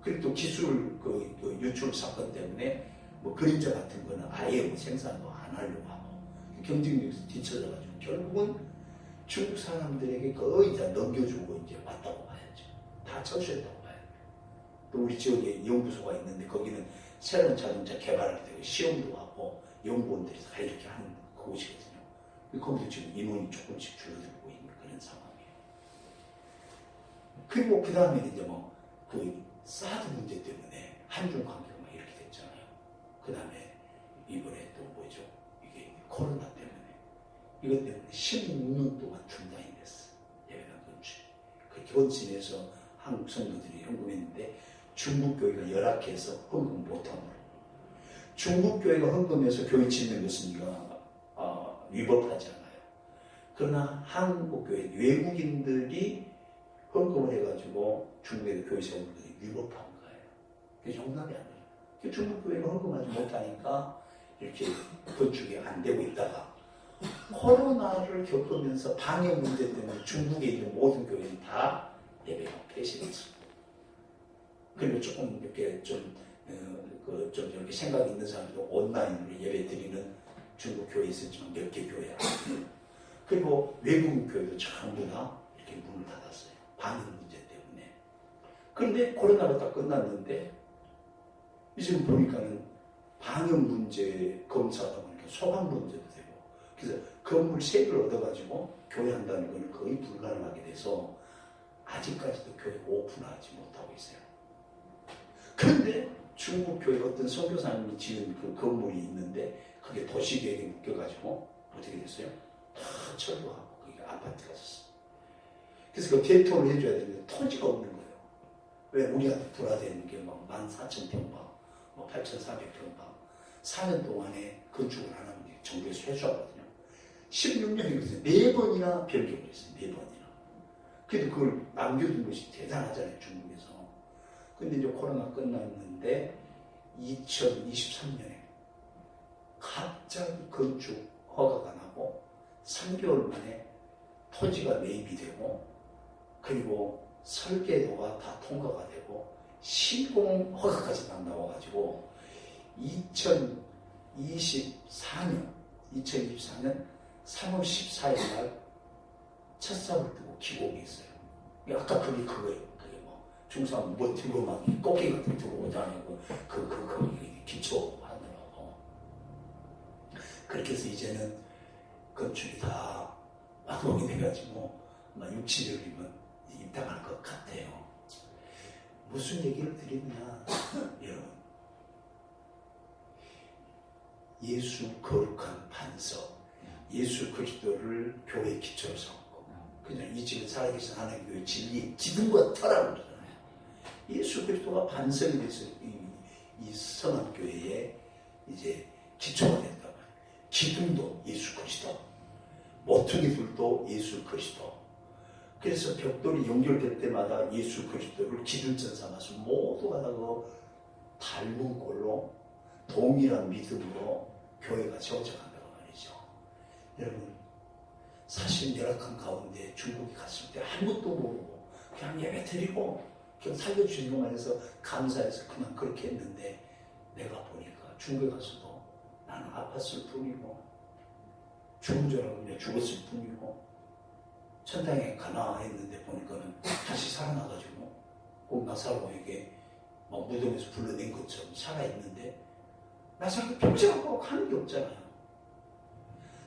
그리고 또 기술 그 유출 사건 때문에 뭐 그림자 같은 거는 아예 뭐 생산도 안 하려고 하고 경쟁력에서 뒤처져가지고 결국은 중국 사람들에게 거의 다 넘겨주고 이제 왔다고 봐야죠. 다 철수했다고 봐야죠. 또 우리 지역에 연구소가 있는데 거기는 새로운 자동차 개발할 때 시험도 하고 연구원들이 다 이렇게 하는 그곳이거든요. 거기도 지금 인원이 조금씩 줄어들고 있는 그런 상황이에요. 그리고 그 다음에 이제 뭐 그 사드 문제 때문에 한중 관계가 막 이렇게 됐잖아요. 그 다음에 이번에 또 뭐죠? 이게 코로나 때문에 이것 때문에 16년 동안 중단이 됐어. 예배당 건축. 그렇게 헌신해서 한국 성도들이 헌금했는데 중국 교회가 열악해서 헌금 못함으로. 중국 교회가 헌금해서 교회 짓는 것은 이가 위법하지 않아요. 그러나 한국 교회 외국인들이 헌금을 해가지고 중국에 교회 세우는 것이 위법한 거예요. 그게 용납이 안 돼요. 중국 교회가 헌금하지 못하니까 이렇게 건축이 안 되고 있다가 코로나를 겪으면서 방역 문제 때문에 중국에 있는 모든 교회는 다 예배가 폐쇄됐습니다. 그리고 조금 이렇게 좀 이렇게 생각이 있는 사람도 온라인으로 예배 드리는 중국 교회 있었지만 몇 개 교회야. 그리고 외국 교회도 전부 다 이렇게 문을 닫았어요. 방역 문제 때문에. 그런데 코로나가 다 끝났는데 이제 보니까는 방역 문제 검사하다 보니까 소방 문제도 되고 그래서 건물 세개를 얻어가지고 교회 한다는 건 거의 불가능하게 돼서 아직까지도 교회 오픈하지 못하고 있어요. 그런데 중국 교회 어떤 선교사님이 지은 그 건물이 있는데 그게 도시계획에 묶여가지고 어떻게 됐어요? 다 철거하고 그게 아파트가 됐어요. 그래서 그 대토를 해줘야 되는데 토지가 없는 거예요. 왜 우리한테 돌아다니는 게 막 14,000평방, 뭐 8,400평방 4년 동안에 건축을 안 하면 정부에서 회수하거든요. 16년이거든요. 4번이나 변경을 했어요. 4번이나. 그래도 그걸 남겨둔 것이 대단하잖아요. 중국에서. 근데 이제 코로나 끝났는데 2023년에 갑자기 건축 허가가 나고 3개월 만에 토지가 매입이 되고 그리고 설계도가 다 통과가 되고 시공 허가까지 딱 나와가지고 2024년 3월 14일 날 첫삽을 뜨고 기공이 있어요. 아까 그게 그거예요. 그게 뭐 중상 뭐 들고 막 꽃게 같은 들고 다니고 그 기초 하느라고. 그렇게 해서 이제는 건축이 다 완공이 돼가지고 아마 6, 7일이면 입당할 것 같아요. 무슨 얘기를 드리느냐, 여러분. 예수 거룩한 반석, 예수 그리스도를 교회의 기초로 삼고, 그냥 이 집은 살아계신 하나님의 교회 진리, 기둥과 터라고 그러잖아요. 예수 그리스도가 반석이 돼서 이 성합교회의 이제 기초가 된다고 해요. 기둥도 예수 그리스도, 모퉁이들도 예수 그리스도. 그래서 벽돌이 연결될 때마다 예수 그리스도를 기준점 삼아서 모두가 다 그 닮은 꼴로 동일한 믿음으로 교회가 세워져간다고 말이죠. 여러분, 사실 열악한 가운데 중국에 갔을 때 아무것도 모르고 그냥 예배 드리고 그냥 살려주신 것만 해서 감사해서 그냥 그렇게 했는데 내가 보니까 중국에 가서도 나는 아팠을 뿐이고 죽은 줄 알고 그냥 죽었을 뿐이고 천당에 가나 했는데 보니까는 다시 살아나가지고 꼭 나사로에게 막 무덤에서 불러낸 것처럼 살아있는데 나사로가 평생 꼭 하는 게 없잖아요.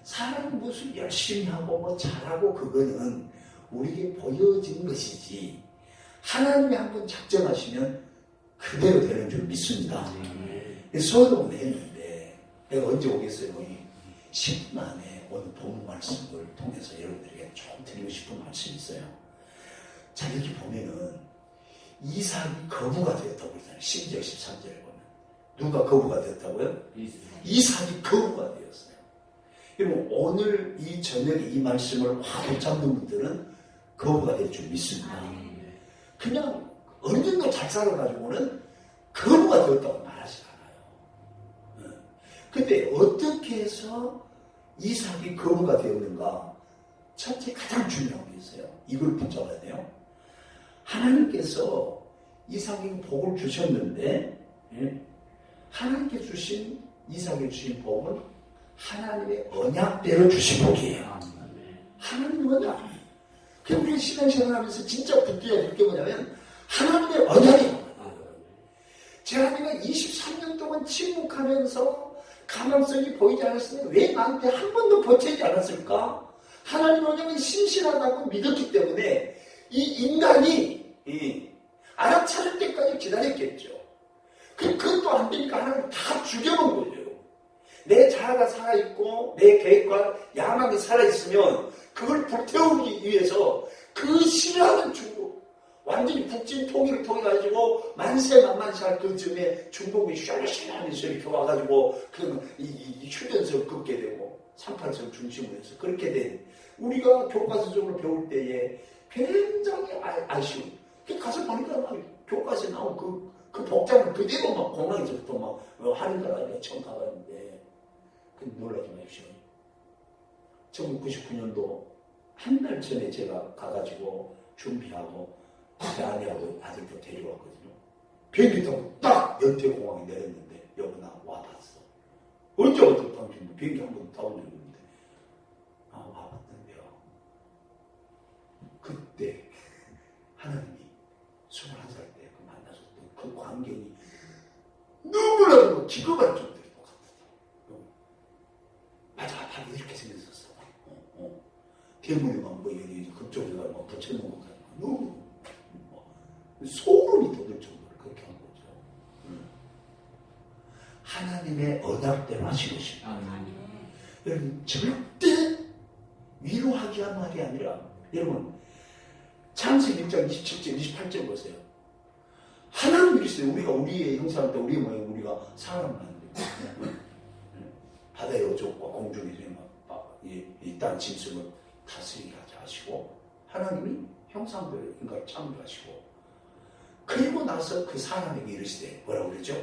사람이 무슨 열심히 하고 뭐 잘하고 그거는 우리에게 보여진 것이지 하나님이 한번 작정하시면 그대로 되는 줄 믿습니다. 소동을 했는데 내가 언제 오겠어요? 10분 안에 오늘 본문 말씀을 통해서 여러분들에게 좀 드리고 싶은 말씀이 있어요. 자, 여기 보면은 이삭이 거부가 되었다고 그러잖아요. 12절 13절에 보면 누가 거부가 되었다고요? 이삭이 거부가 되었어요. 여러분 오늘 이 저녁에 이 말씀을 확 붙잡는 분들은 거부가 될 줄 믿습니다. 그냥 어느 정도 잘 살아가지고는 거부가 되었다고 말하지 않아요. 근데 어떻게 해서 이삭이 거부가 되었는가? 첫째 가장 중요한 게 있어요. 이걸 붙잡아야 돼요. 하나님께서 이삭에게 복을 주셨는데 하나님께 주신 이삭에 주신 복은 하나님의 언약대로 주신 복이에요. 하나님의 언약. 그럼 우리가 신앙생활하면서 진짜 붙들어야 될 게 뭐냐면 하나님의 언약이에요. 제가 내가 23년 동안 침묵하면서 가망성이 보이지 않았으면 왜 나한테 한 번도 버티지 않았을까? 하나님의 언약은 신실하다고 믿었기 때문에 이 인간이 알아차릴 때까지 기다렸겠죠. 그것도 안 되니까 하나님 다 죽여놓은 거죠. 내 자아가 살아있고 내 계획과 야망이 살아있으면 그걸 불태우기 위해서 그 싫어하는 중국, 완전히 북진 통일을 통해가지고 만세만만시할 그 즈음에 중국이 샤라샤라하면서 이렇게 와가지고 이 휴전선을 긋게 되고 38선 중심으로 해서 그렇게 된 우리가 교과서적으로 배울 때에 굉장히 아쉬운. 가서 보니까 막 교과서에 나온 그 복장을 그대로 막 공항에서부터 막 하는 걸 아니라 처음 가봤는데 놀라지 마십시오. 1999년도 한 달 전에 제가 가가지고 준비하고 제 아내하고 아들도 데려왔거든요. 비행기 타고 딱 연태공항에 내렸는데 여보 나 와봤어. 언제부터 당신 비행기 한 번도 타본 적이 없는데 와봤는데요. 그때 하나님이 21살 때 만나셨던 그 광경이 너무나도 기가 막힐 정도로 똑같았어요. 맞아, 바로 이렇게 생겼었어. 대문에만 뭐 여기 그쪽에가 막 붙여놓은 것 같아. 너무 소름이 돋을 정도로 그렇게 한 거죠. 하나님의 언약대로 하신 것입니다. 여러분 절대 위로하기 한 말이 아니라 여러분 창세기 1장 27절 28절 보세요. 하나님이 있어요. 우리가 우리의 형상을 때 우리의 모양 우리가 사람을 만들고 바다의 어족과 공중의 이 땅 짐승을 다스리게 하시고 하나님이 형상대로 인간을 창조하시고 그리고 나서 그 사람에게 이르시되 뭐라고 그러죠?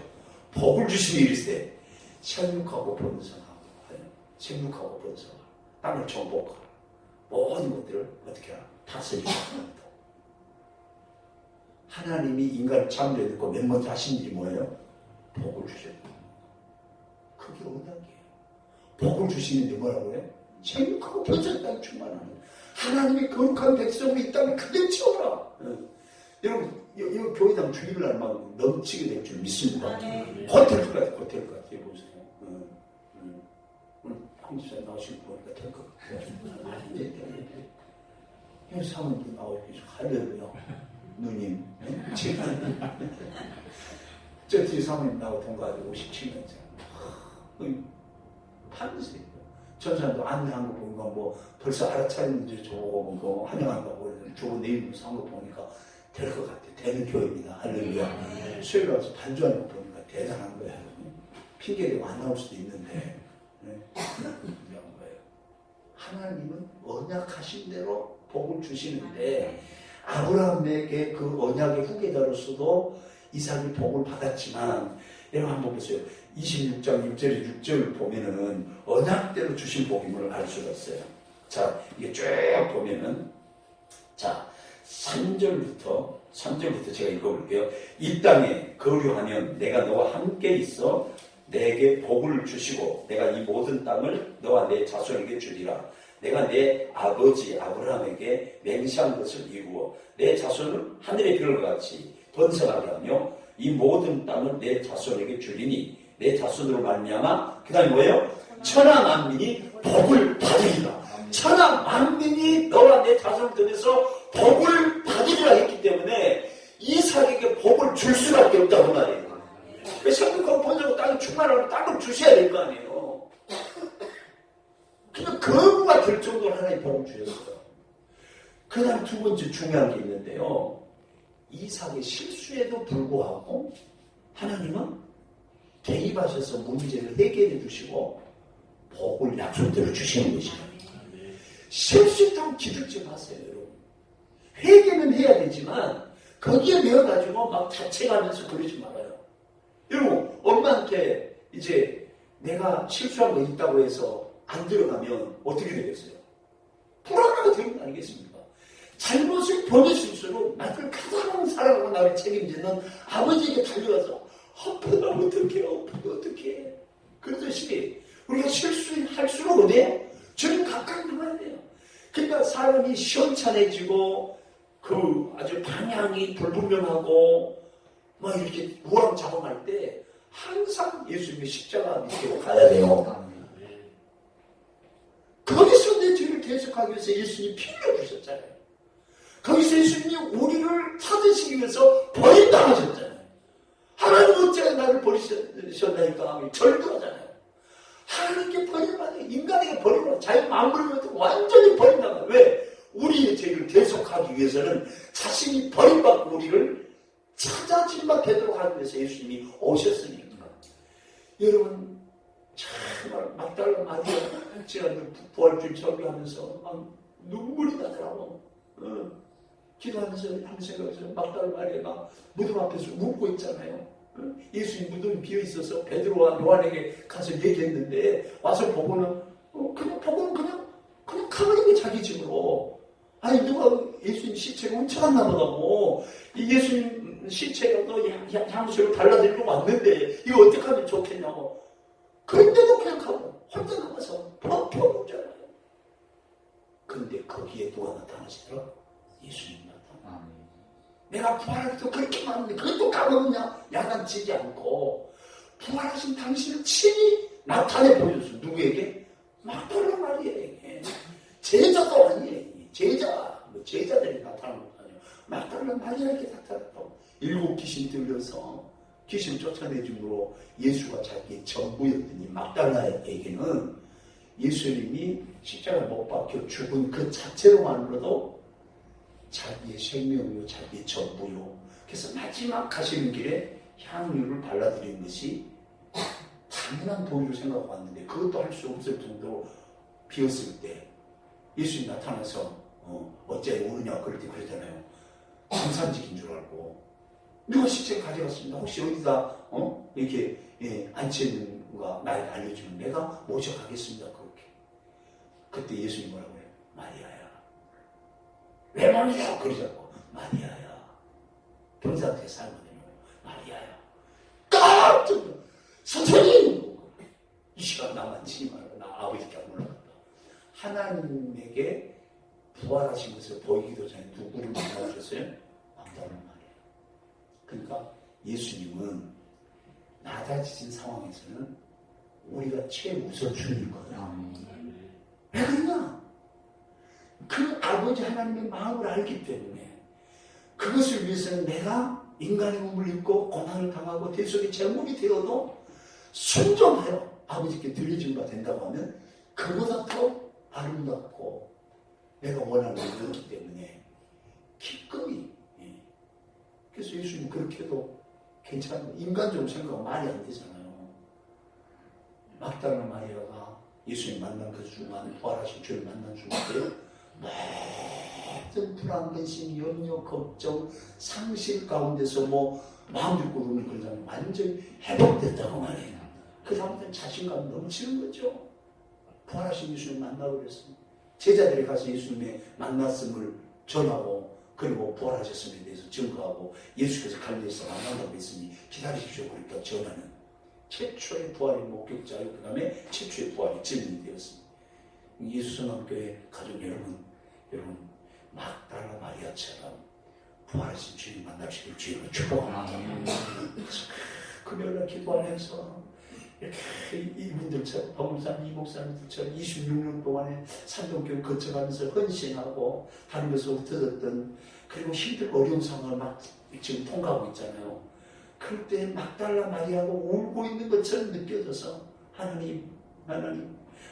복을 주시니 이르시되 생육하고 번성하고 생육하고 번성하고 땅을 정복하고 모든 것들을 어떻게 하라? 다스리고 하나님이 인간을 창조해놓고 맨 먼저 하신 일이 뭐예요? 복을 주셨다. 그게 언약이에요. 복을 주시는데 뭐라고 해요? 생육하고 번성의 땅을 충만하는 하나님의 거룩한 백성으로 이 땅을 그대로 채워라. 여러분 이 교회당 주일날만 넘치게 될 줄 믿습니다. 호텔 같아 호텔 같아 보세요. 한국사 나오신 보니까 될 것 같아요. 여기 사모님도 나오고 계시고 할렐루야 누님 저 뒤에 사모님 나하고 동갑이고 57년생 판세 전사도 안내한 거 보니까 뭐 벌써 알아차리는지 저거 뭐 환영한다고 저거 내일 산 거 보니까 될 것 같아. 되는 교회입니다. 할렐루야. 수요일 와서 반주하는 거 보니까 대단한 거야. 핑계대고 안 나올 수도 있는데 중요한 거예요. 하나님은 언약하신 대로 복을 주시는데 아브라함에게 그 언약의 후계자로서도 이삭이 복을 받았지만 여러분 한번 보세요. 26장 6절에 6절을 보면은 언약대로 주신 복임을 알 수가 있어요. 자, 이게 쭉 보면은 자, 3절부터 제가 읽어볼게요. 이 땅에 거류하면 내가 너와 함께 있어 내게 복을 주시고 내가 이 모든 땅을 너와 내 자손에게 주리라. 내가 내 아버지 아브라함에게 맹세한 것을 이루어 내 자손을 하늘의 별과 같이 번성하게 하며 이 모든 땅을 내 자손에게 주리니 내 자손으로 말미암아 그 다음에 뭐예요? 천하 만민이 복을 받으리라. 천하 만민이 너와 내 자손을 통해서 복을 받으리라 했기 때문에 이삭에게 복을 줄 수밖에 없다고 말이에요. 생각하고 번성하고 땅을 충만하고 땅을 주셔야 될 거 아니에요. 그러니까 거부가 될 정도로 하나님 복을 주셨어요. 그 다음 두 번째 중요한 게 있는데요. 이삭의 실수에도 불구하고 하나님은 개입하셔서 문제를 해결해 주시고 복을 약속대로 주시는 것이에요. 실수있다고 기득 좀 하세요, 여러분. 회개는 해야 되지만 거기에 매어가지고 막 자책하면서 그러지 말아요. 여러분, 엄마한테 이제 내가 실수한 거 있다고 해서 안 들어가면 어떻게 되겠어요? 불안하게 되는 거 아니겠습니까? 잘못을 범했을수록 나를 가장 사랑하고 나를 책임지는 아버지에게 달려가서 아프다 어떡해, 아프다 어떡해. 그러듯이 우리가 실수할수록 어디에요? 저는 가까이 들어가야 돼요. 그러니까 사람이 시원찮아지고 그 아주 방향이 불분명하고 막 이렇게 우왕좌왕할 때 항상 예수님의 십자가 밑으로 가야 돼요. 거기서 내 죄를 대속하기 위해서 예수님이 피 흘려주셨잖아요. 거기서 예수님이 우리를 찾으시기 위해서 버림당하셨잖아요. 하나님 어째 나를 버리셨나니까 절도하잖아요. 하나님께 버림받아요. 인간에게 버림받아요. 자기 마음을 완전히 버림당해요. 왜? 우리의 죄를 대속하기 위해서는 자신이 버림받고 우리를 찾아 진박되도록 하기 위해서 예수님이 오셨으니까. 여러분 정말 막달라 마리아 지난 부활주일 설교하면서 막 눈물이 나더라고. 기도하면서 한 생각해서 막달라 마리아가 무덤 앞에서 웃고 있잖아요. 예수님 무덤이 비어있어서 베드로와 요한에게 가서 얘기했는데 와서 보고는 그냥 가만히 자기 집으로. 아니 누가 예수님 시체가 훔쳐갔나 보다고. 이 예수님 시체가 너 향수를 발라드리고 왔는데 이거 어떻게 하면 좋겠냐고. 그런데도 그냥 가고 혼자 남아서 펑펑 울잖아요. 그런데 거기에 누가 나타나시더라? 예수님 나타나. 내가 부활하기도 그렇게 많은데 그것도 까먹었냐? 야단치지 않고 부활하신 당신을 친히 나타내 보여줬어. 누구에게? 막달라 마리아에게. 제자도 아니에요. 제자들이 나타나는 거 아니에요. 막달라 마리아에게 나타났다고. 7 귀신 들려서 귀신 쫓아내줌으로 예수가 자기의 전부였더니 막달라에게는 예수님이 십자가 못 박혀 죽은 그 자체로만으로도 자기의 생명이요, 자기의 전부요. 그래서 마지막 가시는 길에 향유를 발라드리는 것이 당연한 도리로 생각하고 왔는데 그것도 할 수 없을 정도로 비었을 때 예수님 나타나서 어째 오느냐 그럴 때 그러잖아요. 성산직인 줄 알고 누가 시체 가져갔습니다. 혹시 여기다 이렇게 안치는가 날 알려주면 내가 모셔가겠습니다. 그렇게. 그때 예수님 뭐라고 해요? 마리아야. 왜 마리아? 그러자고. 마리아야. 병사한테 살거든요. 마리아야. 깜짝 놀라. 선생님! 이 시간 나만 치지 말고 나 아버지께 안 올라간다. 하나님에게 부활하신 것을 보이기도 전에 누구를 만나주셨어요? 막달라 마리아. 그러니까 예수님은 낮아지신 상황에서는 우리가 최우선순위인 거예요. 왜 그러냐? 그 아버지 하나님의 마음을 알기 때문에 그것을 위해서는 내가 인간의 몸을 입고 고난을 당하고 대속의 제물이 되어도 순종하여 아버지께 드려진 바 된다고 하면 그보다 더 아름답고 내가 원하는 걸 이뤘기 때문에 기꺼이. 그래서 예수님 그렇게 해도 괜찮은 인간적으로 생각하면 말이 안 되잖아요. 막달라 마리아가 예수님 만난 그 순간, 부활하신 주를 만난 순간에 모든 불안, 근심, 염려, 걱정, 상실 가운데서 마음 죽고 그러는 그런 사람이 완전히 회복됐다고 말해요. 그 사람들은 자신감 넘치는 거죠. 부활하신 예수님 만나고 그랬습니다. 제자들이 가서 예수님의 만났음을 전하고 그리고 부활하셨음에 대해서 증거하고 예수께서 갈릴리에서 만난다고 했으니 기다리십시오. 그러니까 전하는 최초의 부활의 목격자요. 그 다음에 최초의 부활의 증인이 되었습니다. 예수성함교회 가족 여러분 막달라 마리아처럼 부활하신 주님 만나시길 주님을 축복합니다. 금요일날 기도하면서 이렇게 이분들처럼 박목사님, 이목사님들처럼 26년 동안에 산동교회 거쳐가면서 헌신하고 다른 것을 흩어졌던 그리고 힘들고 어려운 상황을 막 지금 통과하고 있잖아요. 그럴 때 막달라 마리아가 울고 있는 것처럼 느껴져서 하나님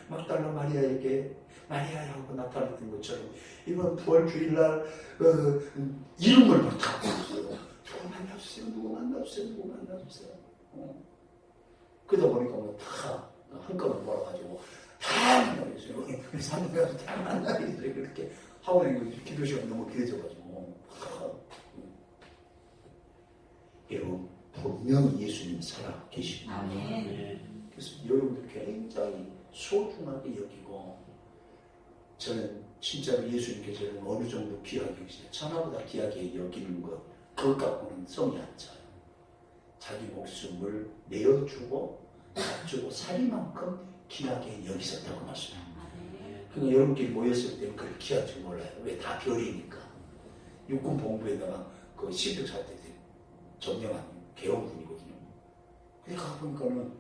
막달라 마리아에게 마리아야 하고 나타났던 것처럼 이번 부활주일날 이름을 막 다 불렀어요. 누구 만나주세요. 그러다 보니까 다 한꺼번에 몰아가지고 다 만나겠어요. 그래서 한 번 가서 다 만나겠어요. 그렇게 하고 다니고 기도 시간 너무 길어져가지고. 여러분, 분명히 예수님 살아 계십니다. 그래서 여러분들 굉장히 소중하게 여기고, 저는 진짜로 예수님께 저를 어느 정도 귀하게 여기시죠. 천하보다 귀하게 여기는 것, 그것 갖고는 성이 안 차요. 자기 목숨을 내어주고 값주고 살이만큼 귀하게 여기셨다고 말씀합니다. 그러니까 여러분끼리 모였을 때는 그렇게 귀할 줄 몰라요. 왜? 다 별이니까. 육군 본부에다가 그 신병 살 때 점령한 개헌군이거든요. 그러니까 가보니까는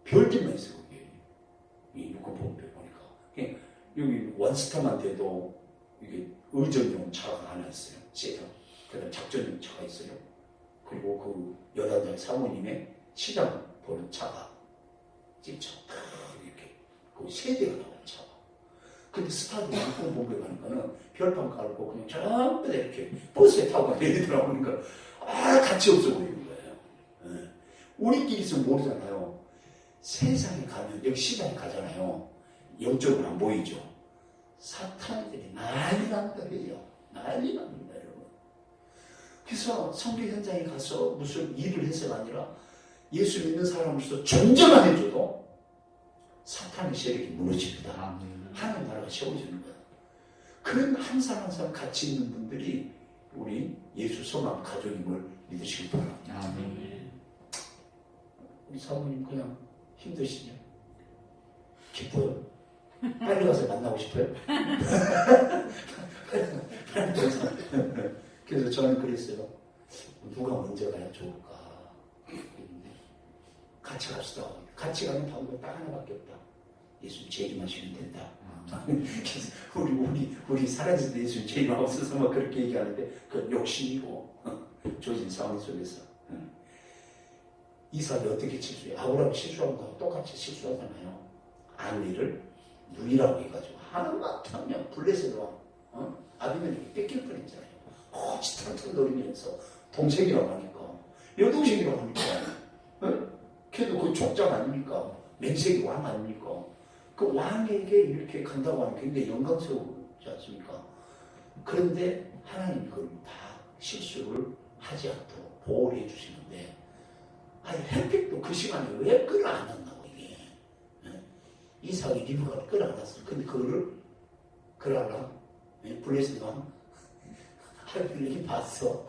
별들만 있어요. 거기에. 이 육군 본부에 보니까. 그러니까 여기 원스타만 돼도 이게 의전용 차가 하나 있어요. 세장. 그다음 작전용 차가 있어요. 그리고 그 여단장 사모님의 시장 보는 차가 진짜 이렇게 그 세 대가 나오는 차가. 근데 스타도 육군 본부에 가니까는 별판 깔고 그냥 전부 다 이렇게 버스에 타고 내리더라고. 그러니까 가치 없어 보이는 거예요. 네. 우리끼리서 모르잖아요. 세상에 가면 여기 시장에 가잖아요. 영적으로 안 보이죠. 사탄들이 난리 납니다. 난리 납니다, 여러분. 그래서 선교 현장에 가서 무슨 일을 해서가 아니라 예수 믿는 사람으로서 존재만 해줘도 사탄의 세력이 무너집니다. 하나님 나라가 세워지는 거예요. 그런 한 사람 한 사람 같이 있는 분들이 우리 예수 소망 가족임을 믿으시기 바랍니다. 우리 사모님 그냥 힘드시죠? 기뻐요? 빨리 가서 만나고 싶어요? 그래서 저는 그랬어요. 누가 먼저 가야 좋을까? 같이 갑시다. 같이 가는 방법이 딱 하나밖에 없다. 예수님 제일만 쉬면 된다. 그래서 우리 살아있을 때 예수님 제일만 없어서 막 그렇게 얘기하는데 그건 욕심이고 조진 상황 속에서 이삭이 어떻게 실수해요? 아브라함이 실수한 거하고 똑같이 실수하잖아요. 아내를 눈이라고 해가지고 하나만 타면 블레셋으로 아비멜렉이 뺏길 뻔했잖아요. 호치탄탄 노리면서 동생이라고 하니까 여동생이라고 하니까 걔도 그 족장 아닙니까? 맹세기 왕 아닙니까? 그 왕에게 이렇게 간다고 하면 굉장히 영광스럽지 않습니까? 그런데 하나님이 그걸 다 실수를 하지 않도록 보호를 해주시는데 아니 햇빛도 그 시간에 왜 끌어안았나고 이게 이삭이 리브가를 끌어안았어요. 근데 그거를 끌어안아 블레셋 왕 하나님이 봤어.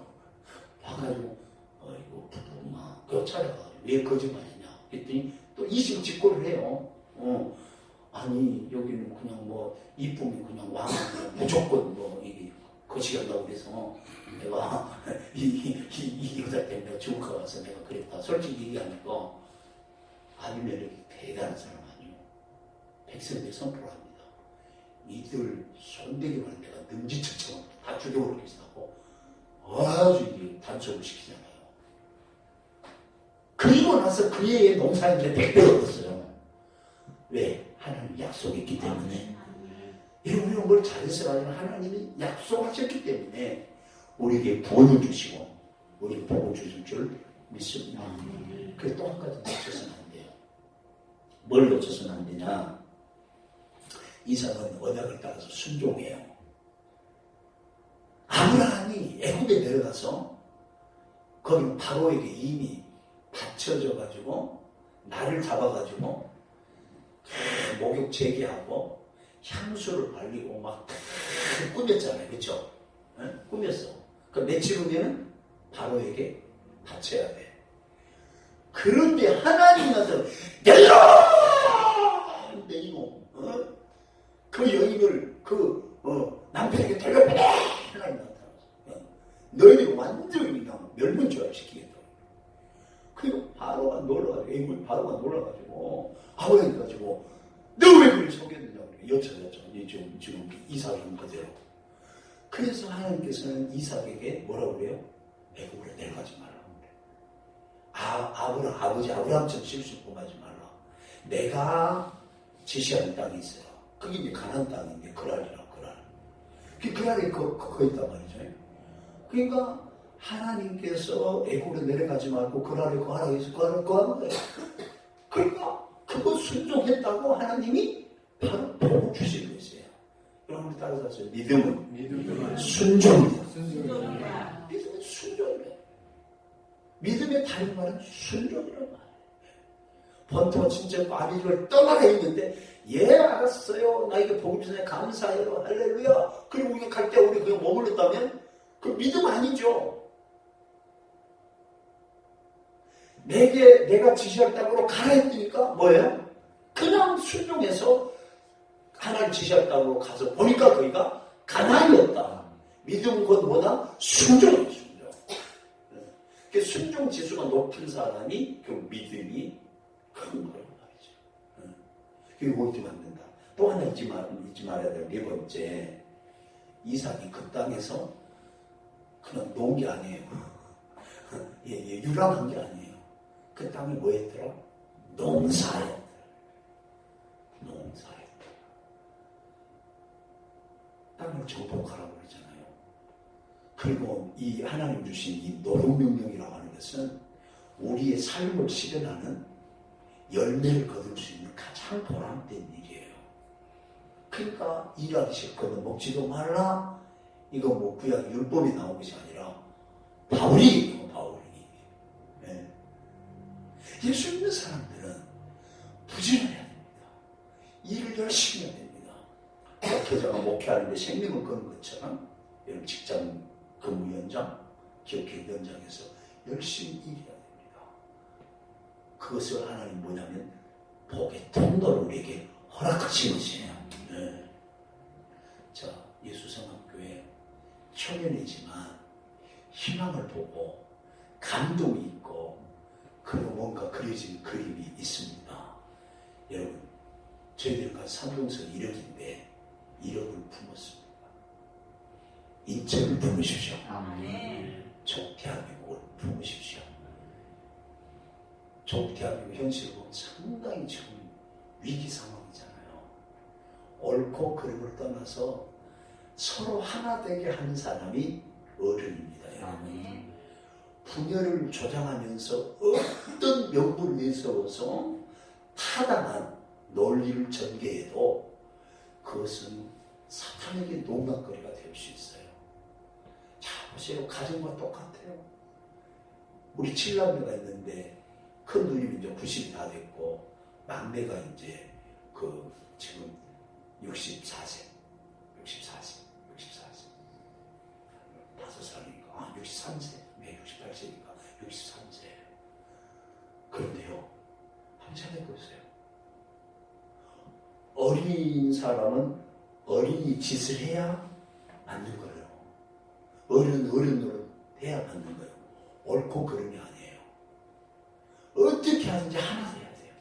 봐가지고 어이구 부부마 그거 찾아가지고 왜 거짓말했냐 했더니 또 이식 직고를 해요. 아니 여기는 그냥 뭐 이쁨이 그냥 왕 무조건 뭐 이게 거시기한다고 그래서 내가 이 여자 때문에 내가 중국 가서 내가 그랬다. 솔직히 얘기하니까 아비멜렉이 대단한 사람 아니에요. 백성들이 선포를 합니다. 이들 손대기만 내가 능지처럼 다 죽여버리고 있다고 아주 이게 단속을 시키잖아요. 그리고 나서 그 해의 농사인데 100배가 얻었어요. 왜? 하나님 약속했기 때문에. 여러분이 뭘 잘해서 아니라 하나님이 약속하셨기 때문에 우리에게 구원을 주시고 우리에게 복을 주실 줄 믿습니다. 그래서 또 한 가지 놓쳐서는 안 돼요. 뭘 놓쳐서는 안 되냐? 이삭은 언약을 따라서 순종해요. 아브라함이 애굽에 내려가서 거기 바로에게 이미 받쳐져가지고 나를 잡아가지고 목욕 재개하고 향수를 발리고 막 꾸몄잖아요. 그렇죠? 꾸몄어. 그 며칠 후면은 바로에게 바쳐야 돼. 그런데 하나님 나서 내리라! 내리고 그 여인을 남편에게 돌려보내! 하나님 나타났어. 너희들이 완전히 그냥 멸문조합시키겠다. 그리고 바로가 놀라가지고 애굽 바로가 놀라가지고 아버지 가지고 너 왜 그걸 속였느냐고 여쭤 지금 이삭이 한 그대로. 그래서 하나님께서는 이삭에게 뭐라고 그래요? 애굽으로 내려가지 말라고 그래. 아버지 아브라함처럼 실수 범하지 말라. 내가 지시하는 땅이 있어요. 그게 이제 가나안 땅인데 그랄이라 그랄. 그랄이 그거 있단 말이죠. 그러니까 하나님께서 애굽으로 내려가지 말고 그랄에 거하라고 해서 거하는 거예요. 그러니까 그거 순종했다고 하나님이 바로 복을 주시는 것이에요. 여러분 따라서 하세요. 믿음은 순종이다. 믿음은 순종이다. 믿음의 다른 말은 순종이라고 말해요. 본토 진짜 마귀를 떠나가 있는데 예 알았어요. 나에게 복음 주시네 감사해요. 할렐루야. 그리고 우리가 갈 때 우리 그냥 머물렀다면 그 믿음 아니죠. 내가 지시할 땅으로 가라 했으니까 뭐예요? 그냥 순종해서 하나님 지시할 땅으로 가서 보니까 거기가 가나안이었다. 믿음 곧 뭐다? 순종이에요. 순종. 그 순종 지수가 높은 사람이 그 믿음이 큰 거란 말이죠. 그리고 뭐 잊지 않는다. 또 하나 잊지 말아야 될 네 번째, 이삭이 그 땅에서 그냥 놓은 게 아니에요. 유랑한 게 아니에요. 그 땅이 뭐 했더라? 농사였더라. 농사였더라. 땅을 정복하라고 그러잖아요. 그리고 이 하나님 주신 이 노동명령이라고 하는 것은 우리의 삶을 실현하는 열매를 거둘 수 있는 가장 보람된 일이에요. 그러니까 일하기 싫거든 먹지도 말라. 이거 뭐 구약 율법이 나온 것이 아니라 바울이 네. 예수 믿는 사람들은 부지런해야 됩니다. 일을 열심히 해야 됩니다. 목회자가 목회하는데 생명을 거는 것처럼 여러분 직장 근무 현장, 기업계 현장에서 열심히 일해야 됩니다. 그것을 하나님 뭐냐면 복의 통로를 우리에게 허락하신 것이에요. 네. 자, 예수성학교에 청년이지만 희망을 보고 감동이 있고 그리고 뭔가 그려진 그림이 있습니다. 여러분, 저희들과 삼동서 1억인데 1억을 품었습니다. 인천을 품으십시오. 대한민국을 품으십시오. 대한민국 현실을 보면 상당히 지금 위기 상황이잖아요. 옳고 그름을 떠나서 서로 하나 되게 하는 사람이 어른입니다. 여러분. 분열을 조장하면서 어떤 명분을 위해서 타당한 논리를 전개해도 그것은 사탄에게 농락거리가 될 수 있어요. 자, 보세요. 가정과 똑같아요. 우리 7남매가 있는데 큰 누님이 이제 90이 다 됐고 막내가 이제 지금 64세. 5살이니까 63세. 네, 68세니까 63세. 그런데요. 한번 생각해 보세요. 어린 사람은 어린이 짓을 해야 맞는 거예요. 어른으로 해야 맞는 거예요. 옳고 그름이 아니에요. 어떻게 하든지 하나 돼야 돼요.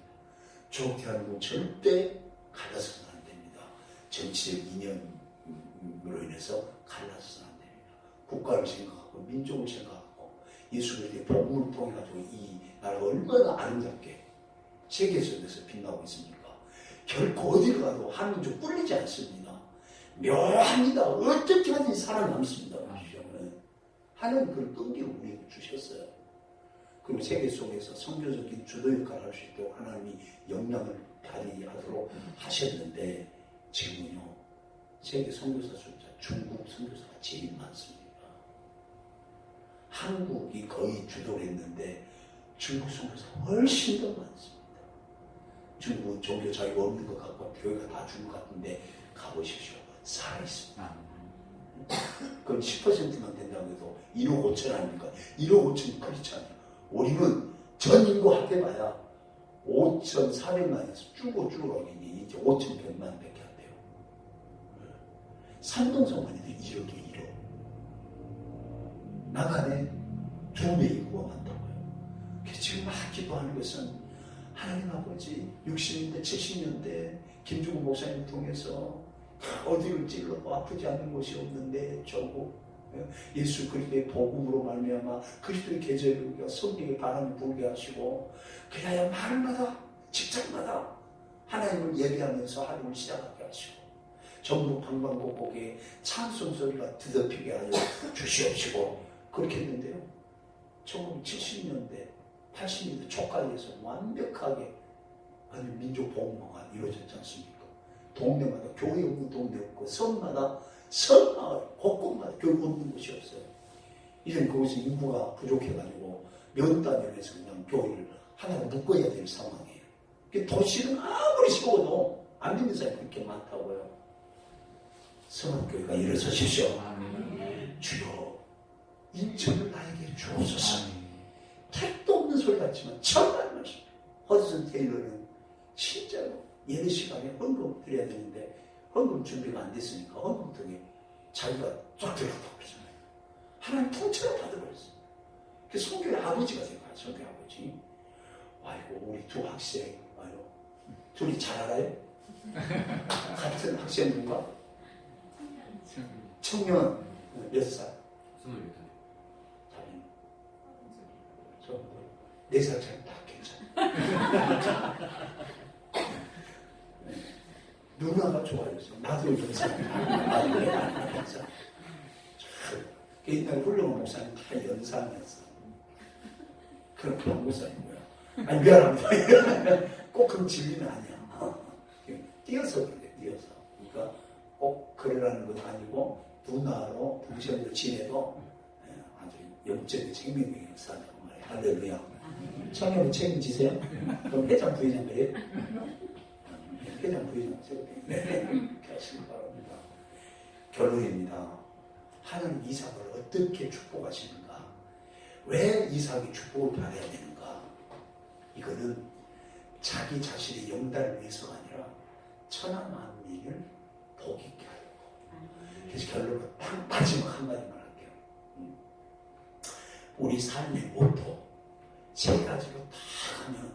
좋게 하는 건 절대 갈라서는 안 됩니다. 정치적 이념으로 인해서 갈라서는 안 됩니다. 국가를 생각하고 민족을 생각하고 예수 그리스도의 복음을 통해 가지고 이 나라가 얼마나 아름답게 세계적에서 빛나고 있습니까? 결코 어디를 가도 한민족 뿔리지 않습니다. 묘합니다. 어떻게 하든지 살아남습니다. 하나님 그걸 끈기로 우리에게 주셨어요. 그리고 세계 속에서 선교적인 주도 역할을 할 수 있도록 하나님이 역량을 발휘하도록 하셨는데 지금은요 세계 선교사 숫자 중국 선교사가 제일 많습니다. 한국이 거의 주도를 했는데 중국 선교사가 훨씬 더 많습니다. 중국 종교 자유가 없는 것 같고 교회가 다 죽은 것 같은데 가보십시오. 살아있습니다. 그럼 10%만 된다고 해도 1억 5천 아닙니까? 1억 5천이 크리스찬이에요. 우리는 전 인구 합해봐야 5,400만에서 쭉어가고 이제 5,100만 밖에 안 돼요. 산동성만 해도 1억이에요. 1억. 나간에 2배 인구가 많다고요. 그래서 지금 막 기도하는 것은 하나님 아버지 60년대 70년대 김중국 목사님 통해서 어디를 찔러도 아프지 않는 곳이 없는데 조국 예수 그리스도의 복음으로 말미암아 그리스도의 계절과 성령의 바람이 불게 하시고 그래야 마을마다 직장마다 하나님을 예배하면서 하루를 시작하게 하시고 전국 방방곡곡에 찬송 소리가 드덮이게 하여 주시옵시고 그렇게 했는데요. 1970년대 80년대 초까지에서 완벽하게 아니 민족 복무가 이루어졌지 않습니까? 동네마다 교회 없는 동네 없고 섬마다 섬마을 곳곳마다 교회 없는 곳이 없어요. 이제는 거기서 인구가 부족해가지고 몇 단위에서 그냥 교회를 하나로 묶어야 될 상황이에요. 도시는 아무리 세워도 안 믿는 사람이 그렇게 많다고요. 성악교회가 일어서십시오. 주여 인천을 나에게 주옵소서. 택도 없는 소리 같지만 정말 말씀. 허드슨 테일러는 진짜로 예배 시간에 헌금 드려야 되는데 헌금 준비가 안 됐으니까 헌금 등에 자기가 쫙 들어갔다고 그러잖아요. 하나님 통째로 받아버렸어요. 그 성교의 아버지가 돼요. 성교의 아버지. 아이고 우리 두 학생 아유 둘이 잘 알아요? 같은 학생인가? 청년 몇 살? 26살. 자기는 저 4살 차이 다 괜찮아. 누나가 좋아졌어. 나도 연상이야. 나도 연상. 옛날에 훌륭한 목사님 다 연상이었어. 그런 그런 목사님이고요. 아니 미안합니다. 꼭 그런 진리는 아니야. 띄어서 그래. 띄어서. 그러니까 꼭 그러라는 건 아니고 누나로 동생으로 지내도 아주 영적인 생명력이 있어요. 할렐루야. 청년은 책임지세요? 그럼 회장 부회장 그래요? 회장 부회장 그렇게 하시기 바랍니다. 결론입니다. 하나님 이삭을 어떻게 축복하시는가? 왜 이삭이 축복을 받아야 되는가? 이거는 자기 자신의 영달을 위해서가 아니라 천하 만민을 복 있게 하려고. 그래서 결론은 딱 마지막 한마디만 할게요. 우리 삶의 모토 세 가지로 다 하면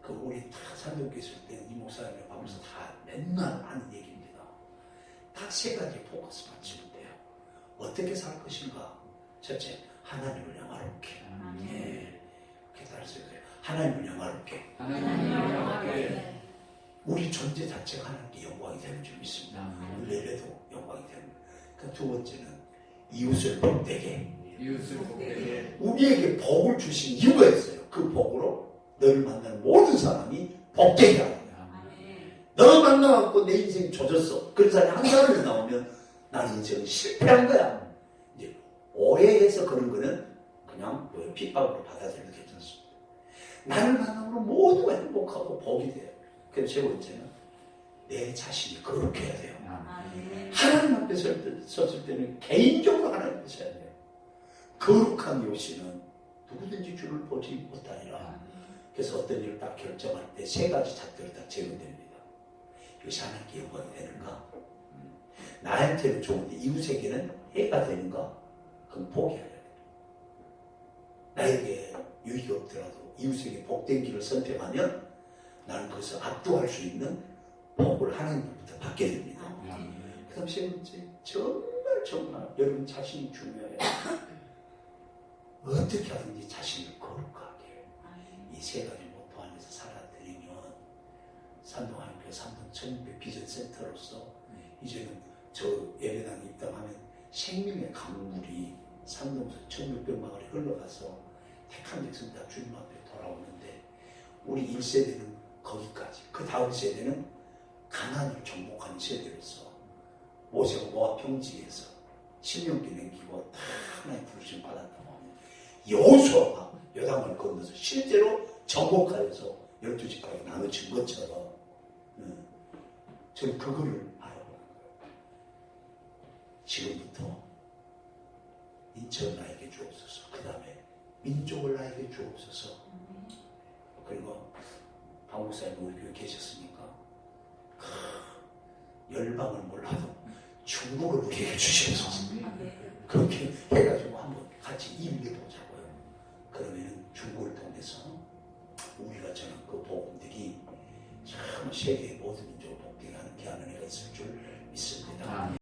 그 우리 다 산독교 있을 때 이 목사님의 방에서 다 맨날 하는 얘기입니다. 딱 세 가지 포커스 맞추면 돼요. 어떻게 살 것인가? 첫째, 하나님을 영화롭게. 예. 그렇게 따라서요. 하나님을 영화롭게. 우리 존재 자체가 하나님께 영광이 되는 줄 믿습니다. 은혜에도 영광이 됩니다. 그 두 번째는 이웃을 복되게. 우리에게 복을 주신 이유가 있어요. 그 복으로 너를 만나는 모든 사람이 복되게 하는 거야. 너 만나갖고 내 인생이 조졌어. 그런 사람이 한 사람이 나오면 나는 인생은 실패한 거야. 이제 오해해서 그런 거는 그냥 핍박으로 받아들여도 괜찮습니다. 나를 만남으로 모두가 행복하고 복이 돼요. 그래서 세 번째는 내 자신이 거룩해야 돼요. 하나님 앞에 섰을 때는 개인적으로 하나님 앞에 서야 돼요. 거룩한 요시는 누구든지 주를 보지 못하리라. 그래서 어떤 일을 딱 결정할 때 세 가지 잣들이 딱 제공됩니다. 이것이 하나님께 영광이 되는가? 나한테는 좋은데 이웃에게는 해가 되는가? 그건 포기해야 돼요. 나에게 유익이 없더라도 이웃에게 복된 길을 선택하면 나는 그것을 압도할 수 있는 복을 하나님부터 받게 됩니다. 그 다음 세 번째, 정말 여러분 자신이 중요해요. 어떻게 하든지 자신을 거룩하게 이 세 가지 모토 안에서 살아드리면 산동하나님교 산동 1600 비전센터로서 이제는 저 예배당에 입당하면 생명의 강물이 산동서 1600마을에 흘러가서 택한 백성 다 주님 앞에 돌아오는데 우리 1세대는 거기까지, 그 다음 세대는 가나안을 정복하는 세대로서 모세가 모압 평지에서 신명기 남기고 다 하나님 부르심 받았다고 하면 여호수아가 요단강을 건너서 실제로 정복하여서 12지파가 나눠진 것처럼 저는 그거를 바라보는 거예요. 지금부터 인천 나에게 주옵소서. 그 다음에 민족을 나에게 주옵소서. 그리고 박 목사님 우리 교회 계셨으니까 열방을 몰라도 중국을 우리에게 주시옵소서. 그렇게 해가지고 한번 같이 일해 보자고요. 그러면 중국을 통해서 우리가 전한 그 복음들이 참 세계의 모든 민족을 복되게 하는 귀한 은혜가 있을 줄 믿습니다.